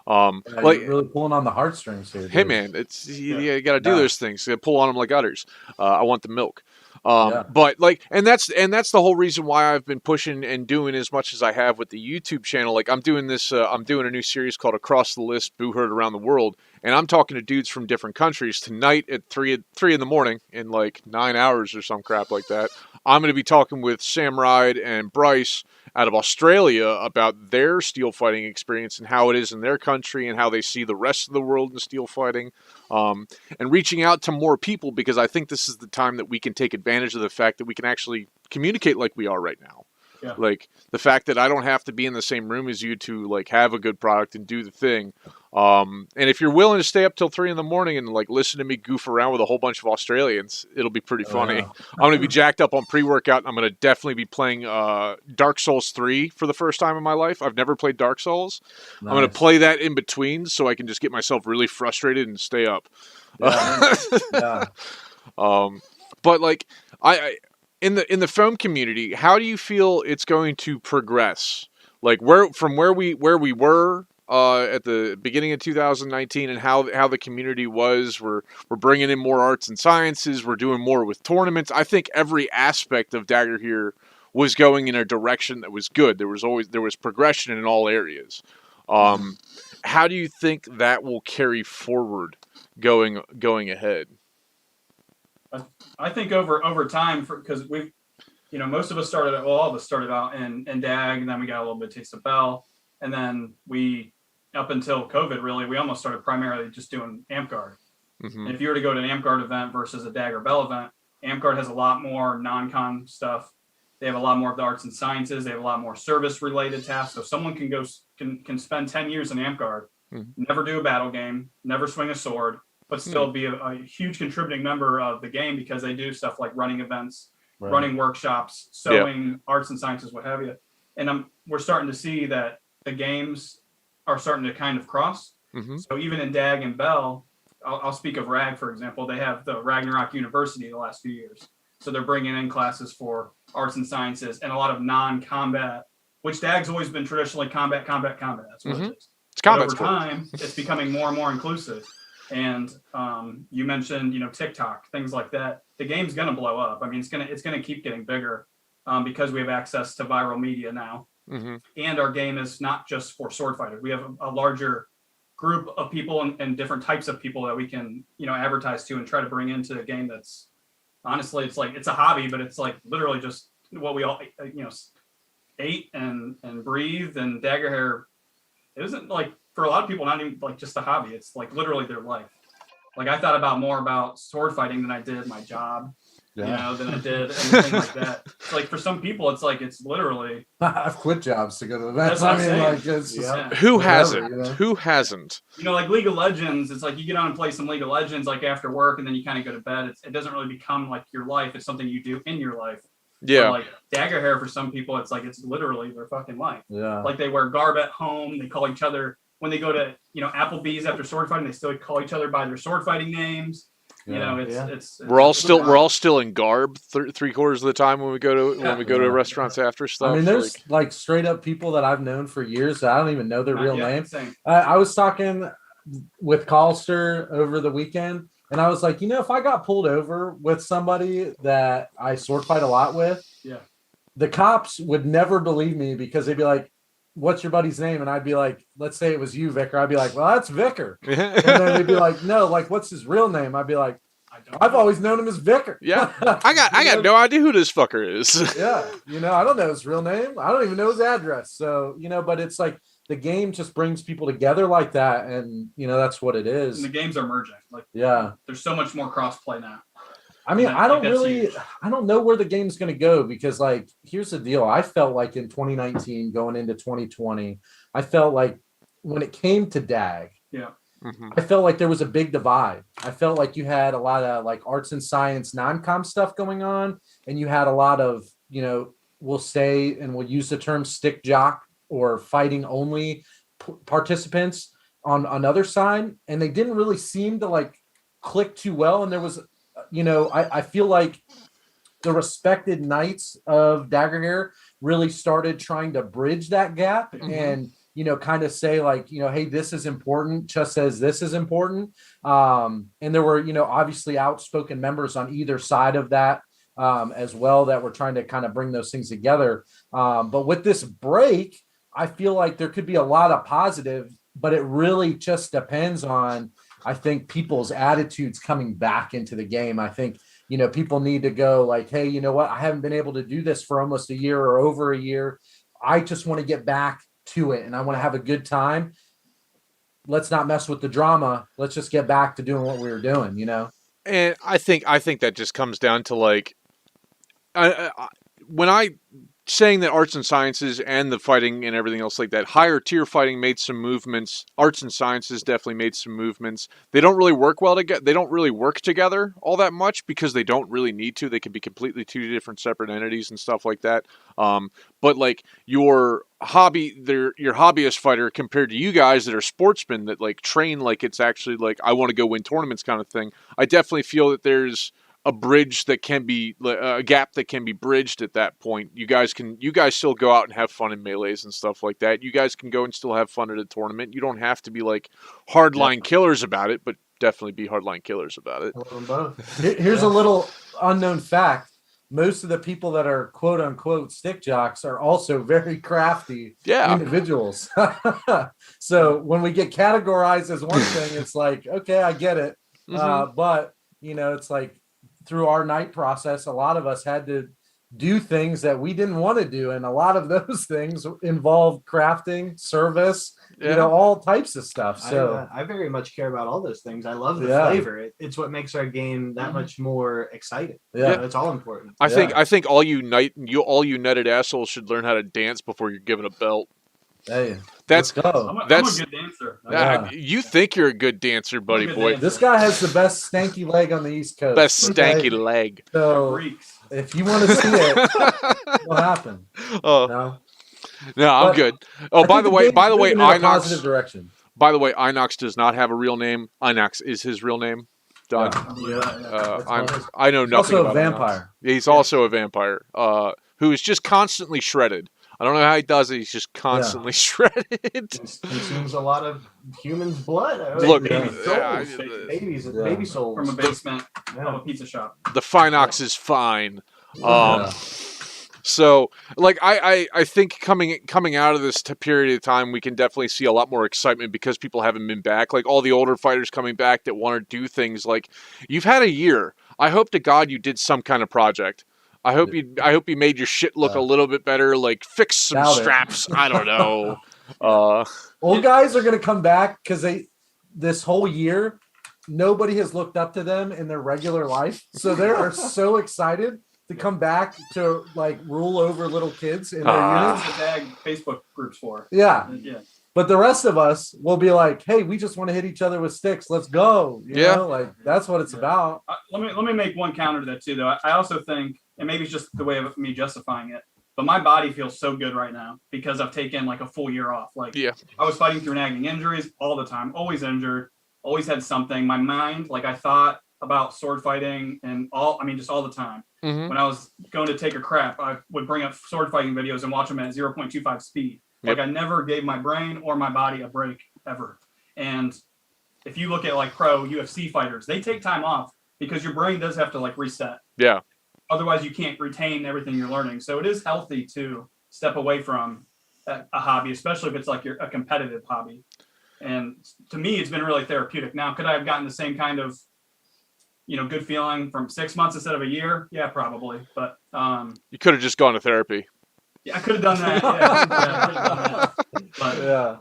Like, you're really pulling on the heartstrings here, dude. Hey man, it's you got to do those things. You gotta pull on them like udders. I want the milk. But like, and that's the whole reason why I've been pushing and doing as much as I have with the YouTube channel. Like, I'm doing this. I'm doing a new series called Across the List: Boo Herd Around the World, and I'm talking to dudes from different countries. Tonight at 3 in the morning, in like 9 hours or some crap like that, I'm going to be talking with Sam Ride and Bryce out of Australia about their steel fighting experience and how it is in their country and how they see the rest of the world in steel fighting, and reaching out to more people, because I think this is the time that we can take advantage of the fact that we can actually communicate like we are right now. Yeah. Like, the fact that I don't have to be in the same room as you to like have a good product and do the thing. And if you're willing to stay up till 3 in the morning and like listen to me goof around with a whole bunch of Australians, it'll be pretty funny. Yeah. I'm going to be jacked up on pre-workout. I'm going to definitely be playing Dark Souls 3 for the first time in my life. I've never played Dark Souls. Nice. I'm going to play that in between so I can just get myself really frustrated and stay up. Yeah. But like, I in the foam community, how do you feel it's going to progress? Like, from where we were at the beginning of 2019, and how the community was. We're bringing in more arts and sciences. We're doing more with tournaments. I think every aspect of Dagorhir was going in a direction that was good. There was progression in all areas. How do you think that will carry forward going ahead? I think over time, because we've most of us all of us started out in DAG, and then we got a little bit of taste of Bell, and then we, up until COVID, really, we almost started primarily just doing AmpGuard. And if you were to go to an AmpGuard event versus a DAG or Bell event, AmpGuard has a lot more non-con stuff. They have a lot more of the arts and sciences. They have a lot more service-related tasks. So someone can spend 10 years in AmpGuard, never do a battle game, never swing a sword, but still be a huge contributing member of the game because they do stuff like running events, running workshops, sewing, arts and sciences, what have you. And we're starting to see that the games are starting to kind of cross. So even in DAG and Bell, I'll speak of RAG, for example. They have the Ragnarok University the last few years. So they're bringing in classes for arts and sciences and a lot of non-combat, which DAG's always been traditionally combat. That's what it is. It's combat. Over time, it's becoming more and more inclusive. And you mentioned, TikTok, things like that. The game's going to blow up. I mean, it's going to keep getting bigger because we have access to viral media now. And our game is not just for sword fighters. We have a larger group of people and different types of people that we can, advertise to and try to bring into a game that's honestly, it's a hobby, but it's like literally just what we all, ate and breathed. And Dagorhir, it isn't like, for a lot of people, not even like just a hobby. It's like literally their life. Like I thought more about sword fighting than I did my job, than I did anything like that. It's like for some people, it's literally. I've quit jobs to go to events. I mean, like it's who hasn't? Who hasn't? Like League of Legends. It's like you get on and play some League of Legends like after work, and then you kind of go to bed. It doesn't really become like your life. It's something you do in your life. Yeah. But like Dagorhir for some people, it's literally their fucking life. Yeah. Like they wear garb at home. They call each other when they go to Applebee's after sword fighting. They still call each other by their sword fighting names. It's we're all still in garb 3/4 of the time when we go to restaurants after stuff. I mean, there's like straight up people that I've known for years that I don't even know their real name. I was talking with Calster over the weekend, and I was like, if I got pulled over with somebody that I sword fight a lot with, the cops would never believe me because they'd be like, "What's your buddy's name?" And I'd be like, "Let's say it was you, Vicar." I'd be like, "Well, that's Vicar." And then they'd be like, "No, like, what's his real name?" I'd be like, "I've always known him as Vicar." Yeah, I got no idea who this fucker is. Yeah, I don't know his real name. I don't even know his address. So but it's like the game just brings people together like that, and that's what it is. And the games are merging. Like, there's so much more cross-play now. I mean, I don't know where the game's going to go because, like, here's the deal. I felt like in 2019 going into 2020, I felt like when it came to DAG, I felt like there was a big divide. I felt like you had a lot of like arts and science non-com stuff going on, and you had a lot of, we'll say, and we'll use the term stick jock or fighting only participants on another side, and they didn't really seem to like click too well. And there was I feel like the respected knights of Dagorhir really started trying to bridge that gap and, kind of say like, hey, this is important, just says this is important. And there were, obviously outspoken members on either side of that as well that were trying to kind of bring those things together. But with this break, I feel like there could be a lot of positive, but it really just depends on, I think, people's attitudes coming back into the game. I think, people need to go like, hey, you know what? I haven't been able to do this for almost a year or over a year. I just want to get back to it and I want to have a good time. Let's not mess with the drama. Let's just get back to doing what we were doing, And I think that just comes down to like, when I saying that arts and sciences and the fighting and everything else like that, higher tier fighting made some movements. Arts and sciences definitely made some movements. They don't really work well together. They don't really work together all that much because they don't really need to. They can be completely two different separate entities and stuff like that. But like your hobbyist fighter compared to you guys that are sportsmen that like train like it's actually like I want to go win tournaments kind of thing. I definitely feel that there's a bridge that can be a gap that can be bridged at that point. You guys still go out and have fun in melees and stuff like that. You guys can go and still have fun at a tournament. You don't have to be like hardline killers about it, but definitely be hardline killers about it. Here's a little unknown fact. Most of the people that are quote unquote stick jocks are also very crafty individuals. So when we get categorized as one thing, it's like, okay, I get it. But it's like, through our night process, a lot of us had to do things that we didn't want to do, and a lot of those things involve crafting, service, all types of stuff. So I very much care about all those things. I love the flavor. It's what makes our game that much more exciting. Yeah, it's all important. I think all you netted assholes should learn how to dance before you're given a belt. Hey, that's I'm a good dancer. You think you're a good dancer, buddy boy. Dancer. This guy has the best stanky leg on the East Coast. Best stanky leg. So if you want to see it, what'll happen? No, I'm good. Oh, by the way, positive direction. By the way, Inox does not have a real name. Inox is his real name. Done. I know nothing about also a vampire. Inox. He's also a vampire who is just constantly shredded. I don't know how he does it. He's just constantly shredded. Consumes a lot of humans' blood. Look, baby souls from a basement of a pizza shop. The Finox is fine. So, like, I think coming out of this period of time, we can definitely see a lot more excitement because people haven't been back. Like, all the older fighters coming back that want to do things. Like, you've had a year. I hope to God you did some kind of project. I hope you made your shit look a little bit better. Like, fix some straps. I don't know. Old guys are going to come back because this whole year, nobody has looked up to them in their regular life. So they are so excited to come back to like rule over little kids in their units. Facebook groups for. Yeah. But the rest of us will be like, hey, we just want to hit each other with sticks. Let's go. You know? Like, that's what it's about. Let me make one counter to that too, though. I also think, and maybe it's just the way of me justifying it, but my body feels so good right now because I've taken like a full year off. Like, I was fighting through nagging injuries all the time, always injured, always had something. My mind, like, I thought about sword fighting and just all the time. Mm-hmm. When I was going to take a crap, I would bring up sword fighting videos and watch them at 0.25 speed. Like, I never gave my brain or my body a break ever. And if you look at like pro UFC fighters, they take time off because your brain does have to like reset. Yeah. Otherwise, you can't retain everything you're learning. So it is healthy to step away from a hobby, especially if it's like a competitive hobby. And to me, it's been really therapeutic. Now, could I have gotten the same kind of, good feeling from 6 months instead of a year? Yeah, probably. But you could have just gone to therapy. Yeah, I could have done that.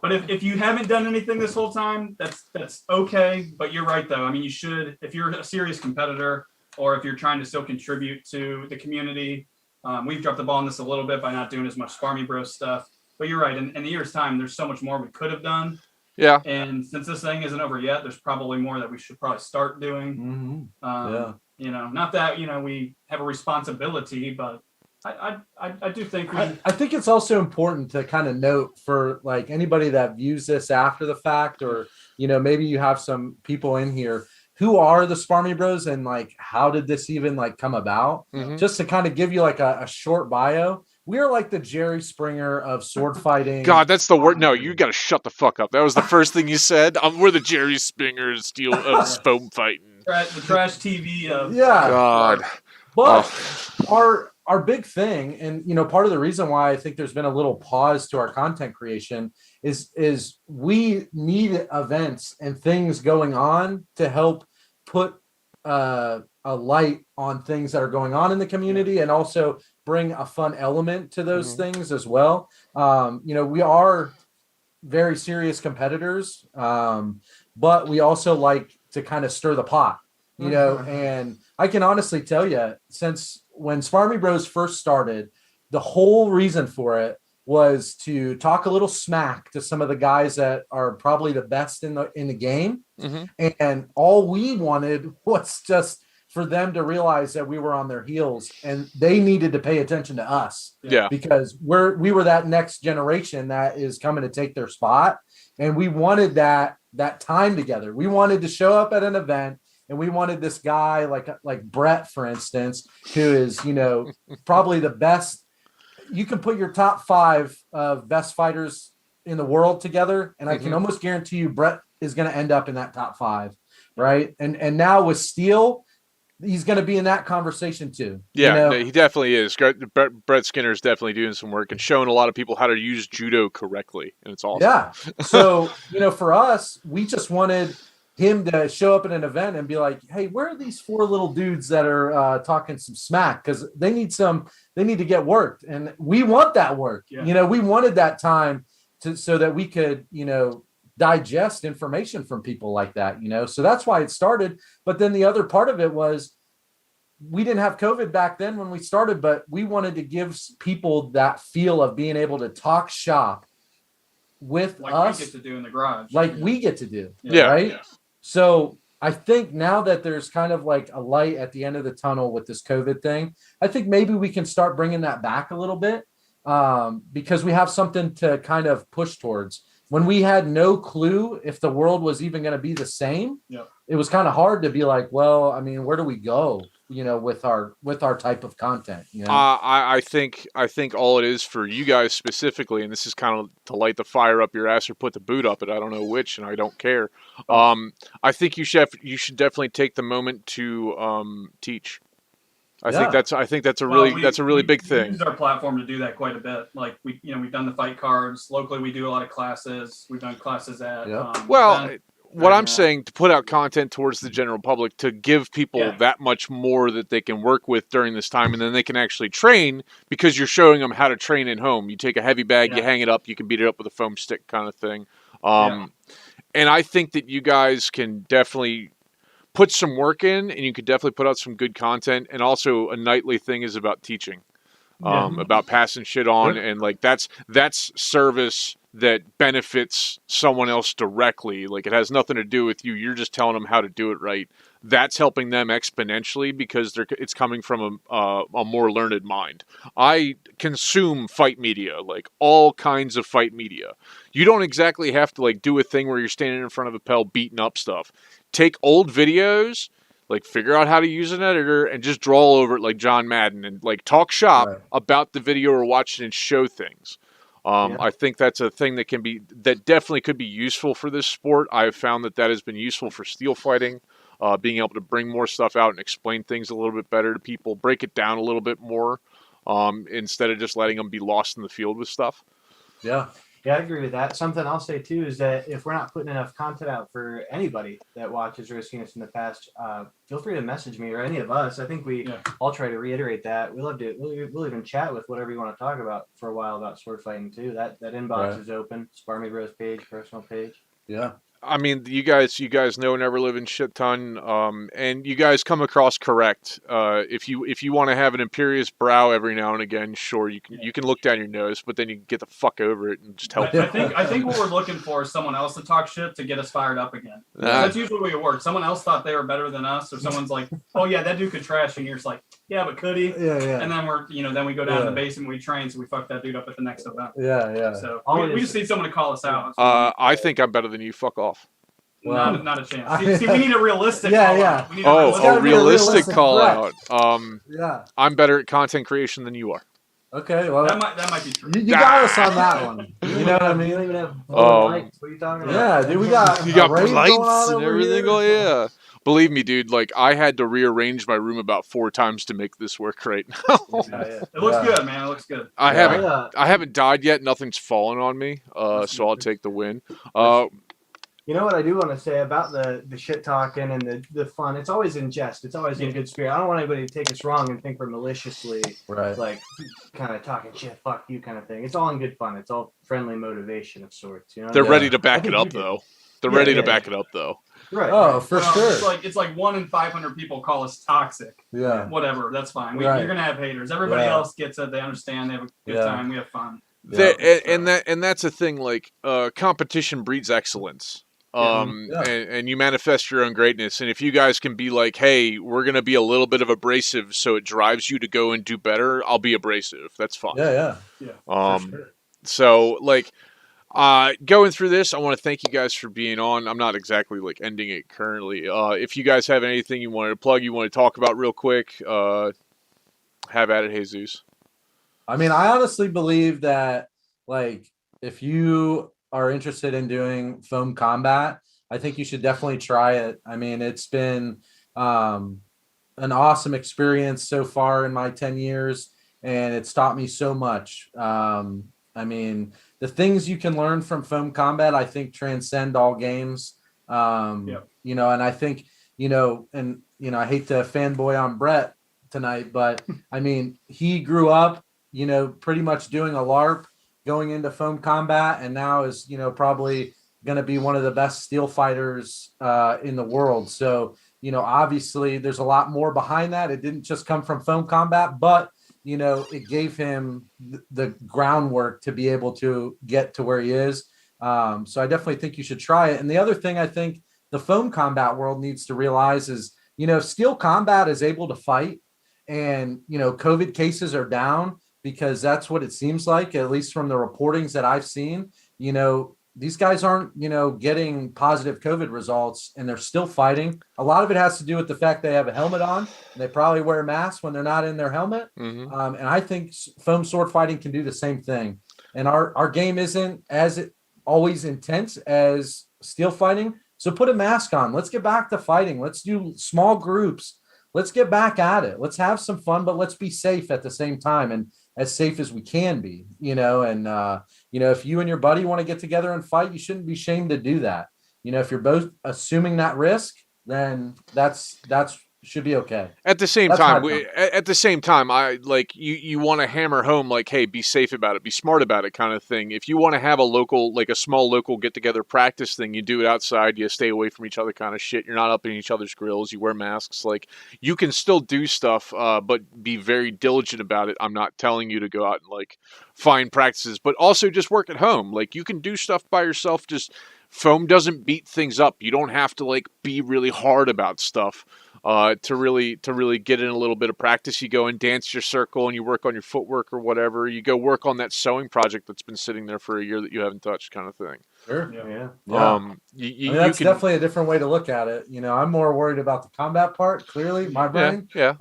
But if you haven't done anything this whole time, that's okay. But you're right, though. I mean, you should, if you're a serious competitor or if you're trying to still contribute to the community. We've dropped the ball on this a little bit by not doing as much SparMeBros stuff. But you're right. In a year's time, there's so much more we could have done. Yeah. And since this thing isn't over yet, there's probably more that we should probably start doing. Not that, we have a responsibility, but I do think I think it's also important to kind of note for like anybody that views this after the fact, or maybe you have some people in here who are the SparMeBros and like how did this even like come about? Mm-hmm. Just to kind of give you like a short bio. We are like the Jerry Springer of sword fighting. God, that's the word. No, you got to shut the fuck up. That was the first thing you said. We're the Jerry Springer of foam fighting. The trash TV of God. But our big thing, and part of the reason why I think there's been a little pause to our content creation is we need events and things going on to help put a light on things that are going on in the community and also bring a fun element to those things as well. We are very serious competitors, but we also like to kind of stir the pot, and I can honestly tell you, since when SparMeBros first started, the whole reason for it was to talk a little smack to some of the guys that are probably the best in the game. Mm-hmm. And all we wanted was just for them to realize that we were on their heels and they needed to pay attention to us. Yeah. Because we were that next generation that is coming to take their spot. And we wanted that time together. We wanted to show up at an event, and we wanted this guy like Brett, for instance, who is, probably the best. You can put your top 5 of best fighters in the world together, and I can almost guarantee you Brett is going to end up in that top 5, right? And now with Steel, he's going to be in that conversation too. Yeah, he definitely is. Brett Skinner is definitely doing some work and showing a lot of people how to use judo correctly, and it's awesome. Yeah. So, for us, we just wanted him to show up at an event and be like, hey, where are these 4 little dudes that are talking some smack? Because they need to get worked. And we want that work. Yeah. We wanted that time so that we could, digest information from people like that, So that's why it started. But then the other part of it was we didn't have COVID back then when we started, but we wanted to give people that feel of being able to talk shop with us. We get to do in the garage. We get to do. Yeah. Right. Yeah. So I think now that there's kind of like a light at the end of the tunnel with this COVID thing, I think maybe we can start bringing that back a little bit because we have something to kind of push towards. When we had no clue if the world was even going to be the same, it was kind of hard to be like, well, I mean, where do we go? With our type of content. I think all it is for you guys specifically, and this is kind of to light the fire up your ass or put the boot up it. I don't know which, and I don't care. I think you should definitely take the moment to teach. I think that's a really big thing. We use our platform to do that quite a bit. Like we've done the fight cards locally. We do a lot of classes. We've done classes at what I'm saying, to put out content towards the general public, to give people that much more that they can work with during this time, and then they can actually train because you're showing them how to train at home. You take a heavy bag, you hang it up, you can beat it up with a foam stick kind of thing. And I think that you guys can definitely put some work in, and you could definitely put out some good content. And also a nightly thing is about teaching, about passing shit on, and like that's service that benefits someone else directly. Like it has nothing to do with you. You're just telling them how to do it right. That's helping them exponentially because it's coming from a more learned mind. I consume fight media, like all kinds of fight media. You don't exactly have to like do a thing where you're standing in front of a pel beating up stuff. Take old videos, like figure out how to use an editor and just draw over it like John Madden and like talk shop about the video or watch it and show things. I think that's a thing that definitely could be useful for this sport. I've found that has been useful for steel fighting, being able to bring more stuff out and explain things a little bit better to people, break it down a little bit more, instead of just letting them be lost in the field with stuff. Yeah. Yeah, I agree with that. Something I'll say too is that if we're not putting enough content out for anybody that watches or has seen us in the past, feel free to message me or any of us. I think we all try to reiterate that. We'll even chat with whatever you want to talk about for a while about sword fighting too. That inbox is open. SparMeBros page, personal page. Yeah. I mean, you guys know Never Living Shit Ton, and you guys come across correct. If you want to have an imperious brow every now and again, sure, you can look down your nose, but then you get the fuck over it and just help. I think what we're looking for is someone else to talk shit to get us fired up again. That's usually the way it works. Someone else thought they were better than us, or someone's like, "Oh yeah, that dude could trash," and you're just like, "Yeah, but could he?" Yeah. And then then we go down to the basement, we train, so we fuck that dude up at the next event. Yeah. So we just need someone to call us out. I think I'm better than you. Fuck off. Well, not a chance. See, we need a realistic call out. We need a realistic call out. I'm better at content creation than you are. Okay, well that might be true. You got us on that one. You know what I mean? We don't even have lights. What are you talking about? Yeah, dude, we got lights and everything. Oh yeah. Believe me, dude, like I had to rearrange my room about 4 times to make this work right now. It looks good, man. It looks good. I haven't died yet. Nothing's fallen on me. So I'll take the win. You know what I do want to say about the shit talking and the fun? It's always in jest. It's always in good spirit. I don't want anybody to take us wrong and think we're maliciously like kind of talking shit, fuck you kind of thing. It's all in good fun. It's all friendly motivation of sorts. You know, they're ready to back it up though. They're ready to back it up though. Right. Oh, for sure. It's like 1 in 500 people call us toxic. Yeah. Whatever. That's fine. You're gonna have haters. Everybody else gets it. They understand. They have a good time. We have fun. And that's a thing. Like competition breeds excellence. And you manifest your own greatness. And if you guys can be like, hey, we're going to be a little bit of abrasive so it drives you to go and do better, I'll be abrasive. That's fine. Yeah. Sure. So, like, going through this, I want to thank you guys for being on. I'm not exactly, like, ending it currently. If you guys have anything you wanted to plug, you want to talk about real quick, have at it, Jesus. I mean, I honestly believe that, like, if you are interested in doing foam combat, I think you should definitely try it. I mean, it's been an awesome experience so far in my 10 years, and it's taught me so much. I mean, the things you can learn from foam combat, I think, transcend all games. you know, and I think, and I hate to fanboy on Brett tonight, but I mean, he grew up, pretty much doing a LARP going into foam combat, and now is, probably going to be one of the best steel fighters in the world. So, obviously there's a lot more behind that. It didn't just come from foam combat, but it gave him the groundwork to be able to get to where he is. So I definitely think you should try it. And the other thing I think the foam combat world needs to realize is, steel combat is able to fight, and, COVID cases are down, because that's what it seems like, at least from the reportings that I've seen. These guys aren't, getting positive COVID results, and they're still fighting. A lot of it has to do with the fact they have a helmet on, and they probably wear masks when they're not in their helmet. Mm-hmm. And I think foam sword fighting can do the same thing. And our game isn't as always intense as steel fighting. So put a mask on. Let's get back to fighting. Let's do small groups. Let's get back at it. Let's have some fun, but let's be safe at the same time, and as safe as we can be, and, if you and your buddy want to get together and fight, you shouldn't be ashamed to do that. If you're both assuming that risk, then that's should be okay. At the same time, I like you want to hammer home, like, hey, be safe about it, be smart about it, kind of thing. If you want to have a small local get together practice thing, you do it outside, you stay away from each other, kind of shit. You're not up in each other's grills, you wear masks. Like, you can still do stuff, but be very diligent about it. I'm not telling you to go out and like find practices, but also just work at home. Like, you can do stuff by yourself. Just foam doesn't beat things up. You don't have to like be really hard about stuff. To really get in a little bit of practice. You go and dance your circle, and you work on your footwork or whatever. You go work on that sewing project that's been sitting there for a year that you haven't touched, kind of thing. Sure. Yeah. That's definitely a different way to look at it. I'm more worried about the combat part, clearly, my brain. Yeah.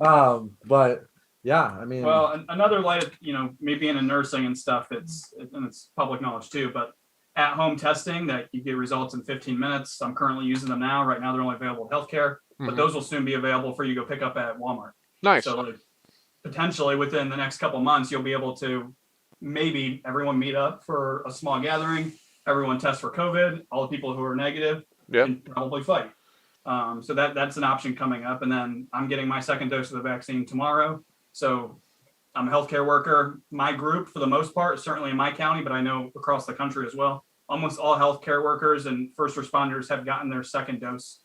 But yeah, I mean. Well, another light, me being in nursing and stuff, it's public knowledge too, but at-home testing that you get results in 15 minutes. I'm currently using them now. Right now, they're only available at healthcare. But those will soon be available for you to go pick up at Walmart. Nice. So like, potentially within the next couple of months, you'll be able to maybe everyone meet up for a small gathering, everyone test for COVID, all the people who are negative, and probably fight. So that's an option coming up. And then I'm getting my second dose of the vaccine tomorrow. So I'm a healthcare worker. My group, for the most part, certainly in my county, but I know across the country as well, almost all healthcare workers and first responders have gotten their second dose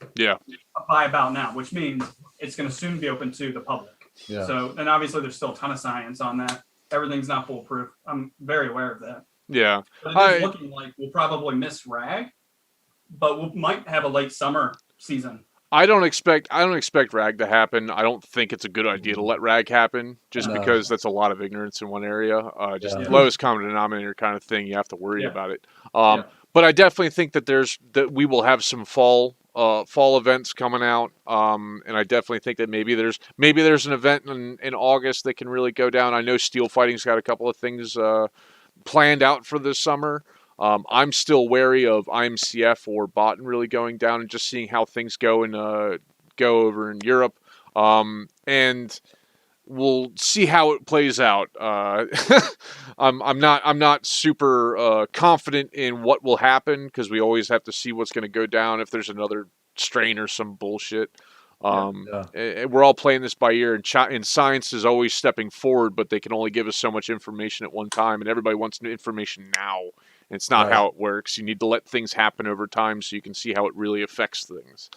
by about now, which means it's going to soon be open to the public. Yeah. So, and obviously there's still a ton of science on that. Everything's not foolproof. I'm very aware of that. Yeah. But it's looking like we'll probably miss RAG, but we might have a late summer season. I don't expect RAG to happen. I don't think it's a good idea to let RAG happen, just because that's a lot of ignorance in one area. Lowest common denominator kind of thing. You have to worry about it. But I definitely think that we will have some fall events coming out. And I definitely think that maybe there's an event in August that can really go down. I know Steel Fighting's got a couple of things planned out for this summer. I'm still wary of IMCF or Botten really going down and just seeing how things go over in Europe. And we'll see how it plays out. I'm not super confident in what will happen, because we always have to see what's going to go down if there's another strain or some bullshit. We're all playing this by ear, and science is always stepping forward, but they can only give us so much information at one time, and everybody wants information now. And it's not how it works. You need to let things happen over time so you can see how it really affects things.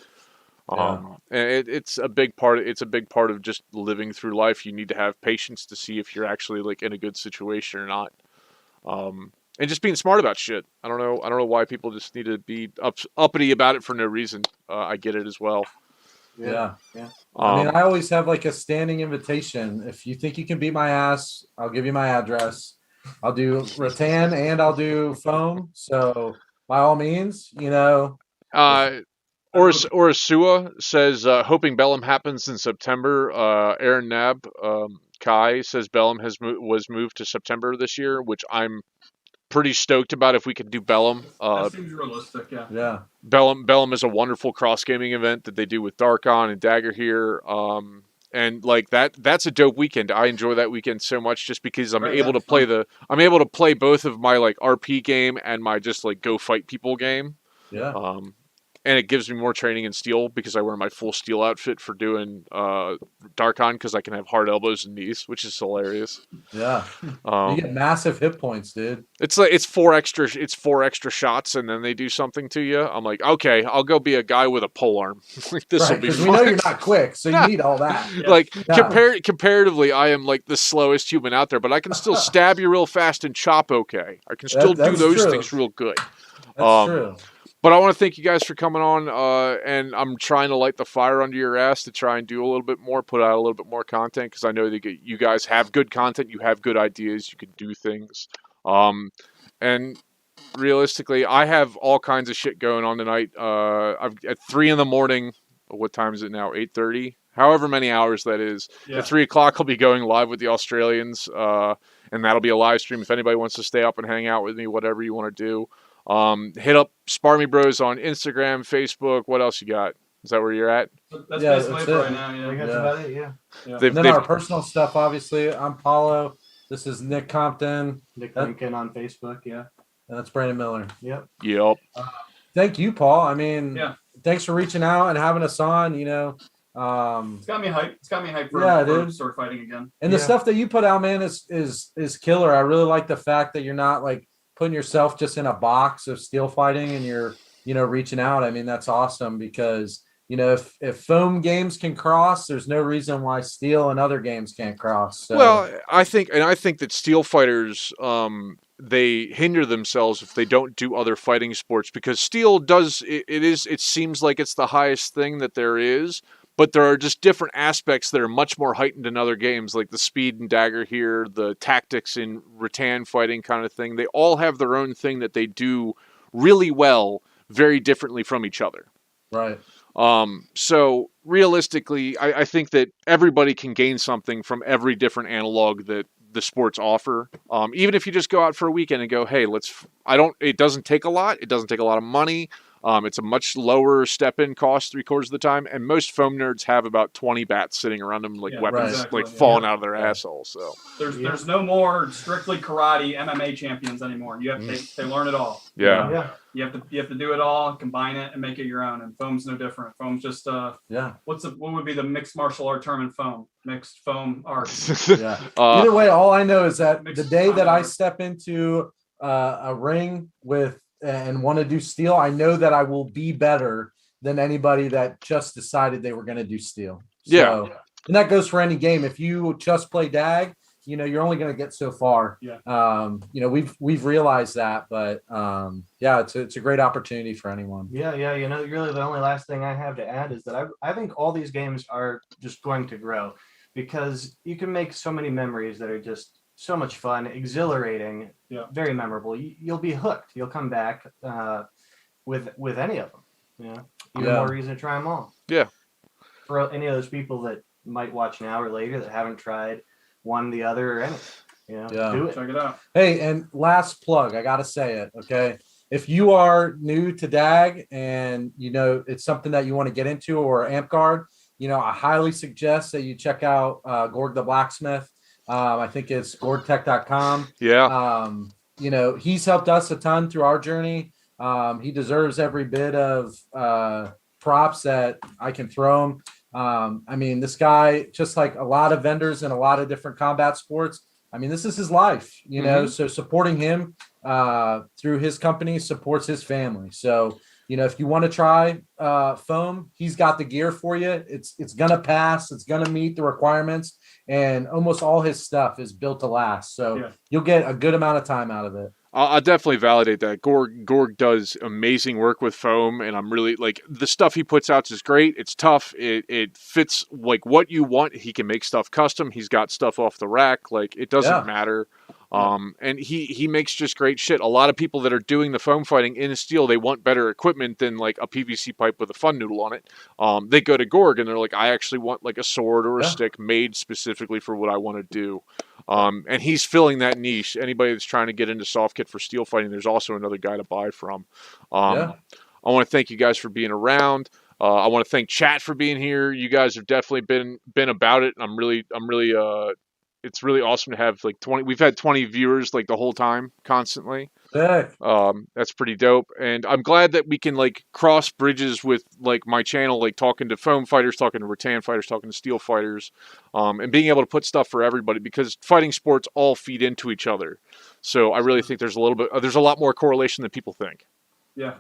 And it's a big part. It's a big part of just living through life. You need to have patience to see if you're actually like in a good situation or not. And just being smart about shit. I don't know why people just need to be uppity about it for no reason. I get it as well. Yeah. I mean, I always have like a standing invitation. If you think you can beat my ass, I'll give you my address. I'll do rattan and I'll do foam. So by all means, Orasua says, hoping Bellum happens in September. Aaron Nab, Kai says Bellum was moved to September this year, which I'm pretty stoked about if we could do Bellum. That seems realistic, yeah. Yeah. Bellum is a wonderful cross gaming event that they do with Darkon and Dagorhir. And like that's a dope weekend. I enjoy that weekend so much just because I'm able to play both of my like RP game and my just like go fight people game. Yeah. and it gives me more training in steel because I wear my full steel outfit for doing Darkon because I can have hard elbows and knees, which is hilarious. Yeah, you get massive hit points, dude. It's like it's four extra shots, and then they do something to you. I'm like, okay, I'll go be a guy with a pole arm. Like this will be fun. We know you're not quick, so you need all that. Yeah. Like comparatively, I am like the slowest human out there, but I can still stab you real fast and chop okay. I can still do those things real good. That's true. But I want to thank you guys for coming on, and I'm trying to light the fire under your ass to try and do a little bit more, put out a little bit more content, because I know that you guys have good content, you have good ideas, you can do things. And realistically, I have all kinds of shit going on tonight. I've at 3 a.m. What time is it now? 8:30? However many hours that is. Yeah. At 3 o'clock, I'll be going live with the Australians, and that'll be a live stream. If anybody wants to stay up and hang out with me, whatever you want to do. Hit up SparMeBros on Instagram, Facebook. What else you got? Is that where you're at? That's basically it right now. Yeah, that's about it. Yeah. And then our personal stuff, obviously. I'm Paulo. This is Nick Compton. Nick Lincoln on Facebook. Yeah. And that's Brandon Miller. Yep. Thank you, Paul. I mean, thanks for reaching out and having us on. You know, it's got me hyped. It's got me hyped for sword fighting again. And the stuff that you put out, man, is killer. I really like the fact that you're not like putting yourself just in a box of steel fighting and you're, you know, reaching out. I mean, that's awesome because, you know, if foam games can cross, there's no reason why steel and other games can't cross. So. Well, I think that steel fighters, they hinder themselves if they don't do other fighting sports because steel does, it seems like it's the highest thing that there is. But there are just different aspects that are much more heightened in other games, like the speed in Dagorhir, the tactics in rattan fighting kind of thing. They all have their own thing that they do really well, very differently from each other. Right. So realistically, I think that everybody can gain something from every different analog that the sports offer. Even if you just go out for a weekend and go, hey, it doesn't take a lot. It doesn't take a lot of money. It's a much lower step-in cost 3/4 of the time, and most foam nerds have about 20 bats sitting around them, like weapons, falling out of their assholes. So there's no more strictly karate MMA champions anymore. They learn it all. Yeah. You have to do it all, combine it, and make it your own. And foam's no different. Foam's just what would be the mixed martial art term in foam? Mixed foam arts. Either way, all I know is that the day that I step into a ring and want to do steel, I know that I will be better than anybody that just decided they were going to do steel. So, and that goes for any game. If you just play DAG, you know, you're only going to get so far. Yeah. You know, we've realized that, but it's a great opportunity for anyone. Yeah. You know, really the only last thing I have to add is that I think all these games are just going to grow because you can make so many memories that are just so much fun, exhilarating, very memorable. You'll be hooked. You'll come back with any of them. You know, even more reason to try them all. Yeah. For any of those people that might watch now or later that haven't tried one, the other, or anything, you know, do it. Check it out. Hey, and last plug, I gotta say it. Okay, if you are new to DAG and you know it's something that you want to get into or amp guard, you know, I highly suggest that you check out Gorg the Blacksmith. I think it's gordtech.com. Yeah. You know, he's helped us a ton through our journey. He deserves every bit of props that I can throw him. I mean, this guy, just like a lot of vendors in a lot of different combat sports, I mean, this is his life, you know, so supporting him through his company supports his family. So, you know, if you want to try foam, he's got the gear for you. It's going to pass. It's going to meet the requirements. And almost all his stuff is built to last. So you'll get a good amount of time out of it. I'll definitely validate that. Gorg does amazing work with foam, and I'm really, like, the stuff he puts out is great. It's tough. It fits, like, what you want. He can make stuff custom. He's got stuff off the rack. Like, it doesn't matter. And he makes just great shit. A lot of people that are doing the foam fighting in steel, they want better equipment than like a PVC pipe with a fun noodle on it. They go to Gorg and they're like, I actually want like a sword or a stick made specifically for what I want to do. And he's filling that niche. Anybody that's trying to get into soft kit for steel fighting, there's also another guy to buy from. I want to thank you guys for being around. I want to thank chat for being here. You guys have definitely been about it. And I'm really it's really awesome to have like 20. We've had 20 viewers like the whole time, constantly. That's pretty dope, and I'm glad that we can like cross bridges with like my channel, like talking to foam fighters, talking to rattan fighters, talking to steel fighters, and being able to put stuff for everybody because fighting sports all feed into each other. So I really think there's a lot more correlation than people think. Yeah,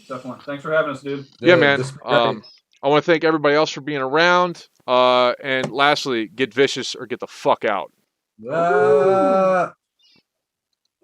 definitely. Thanks for having us, dude. Yeah, man. I want to thank everybody else for being around. And lastly, get vicious or get the fuck out.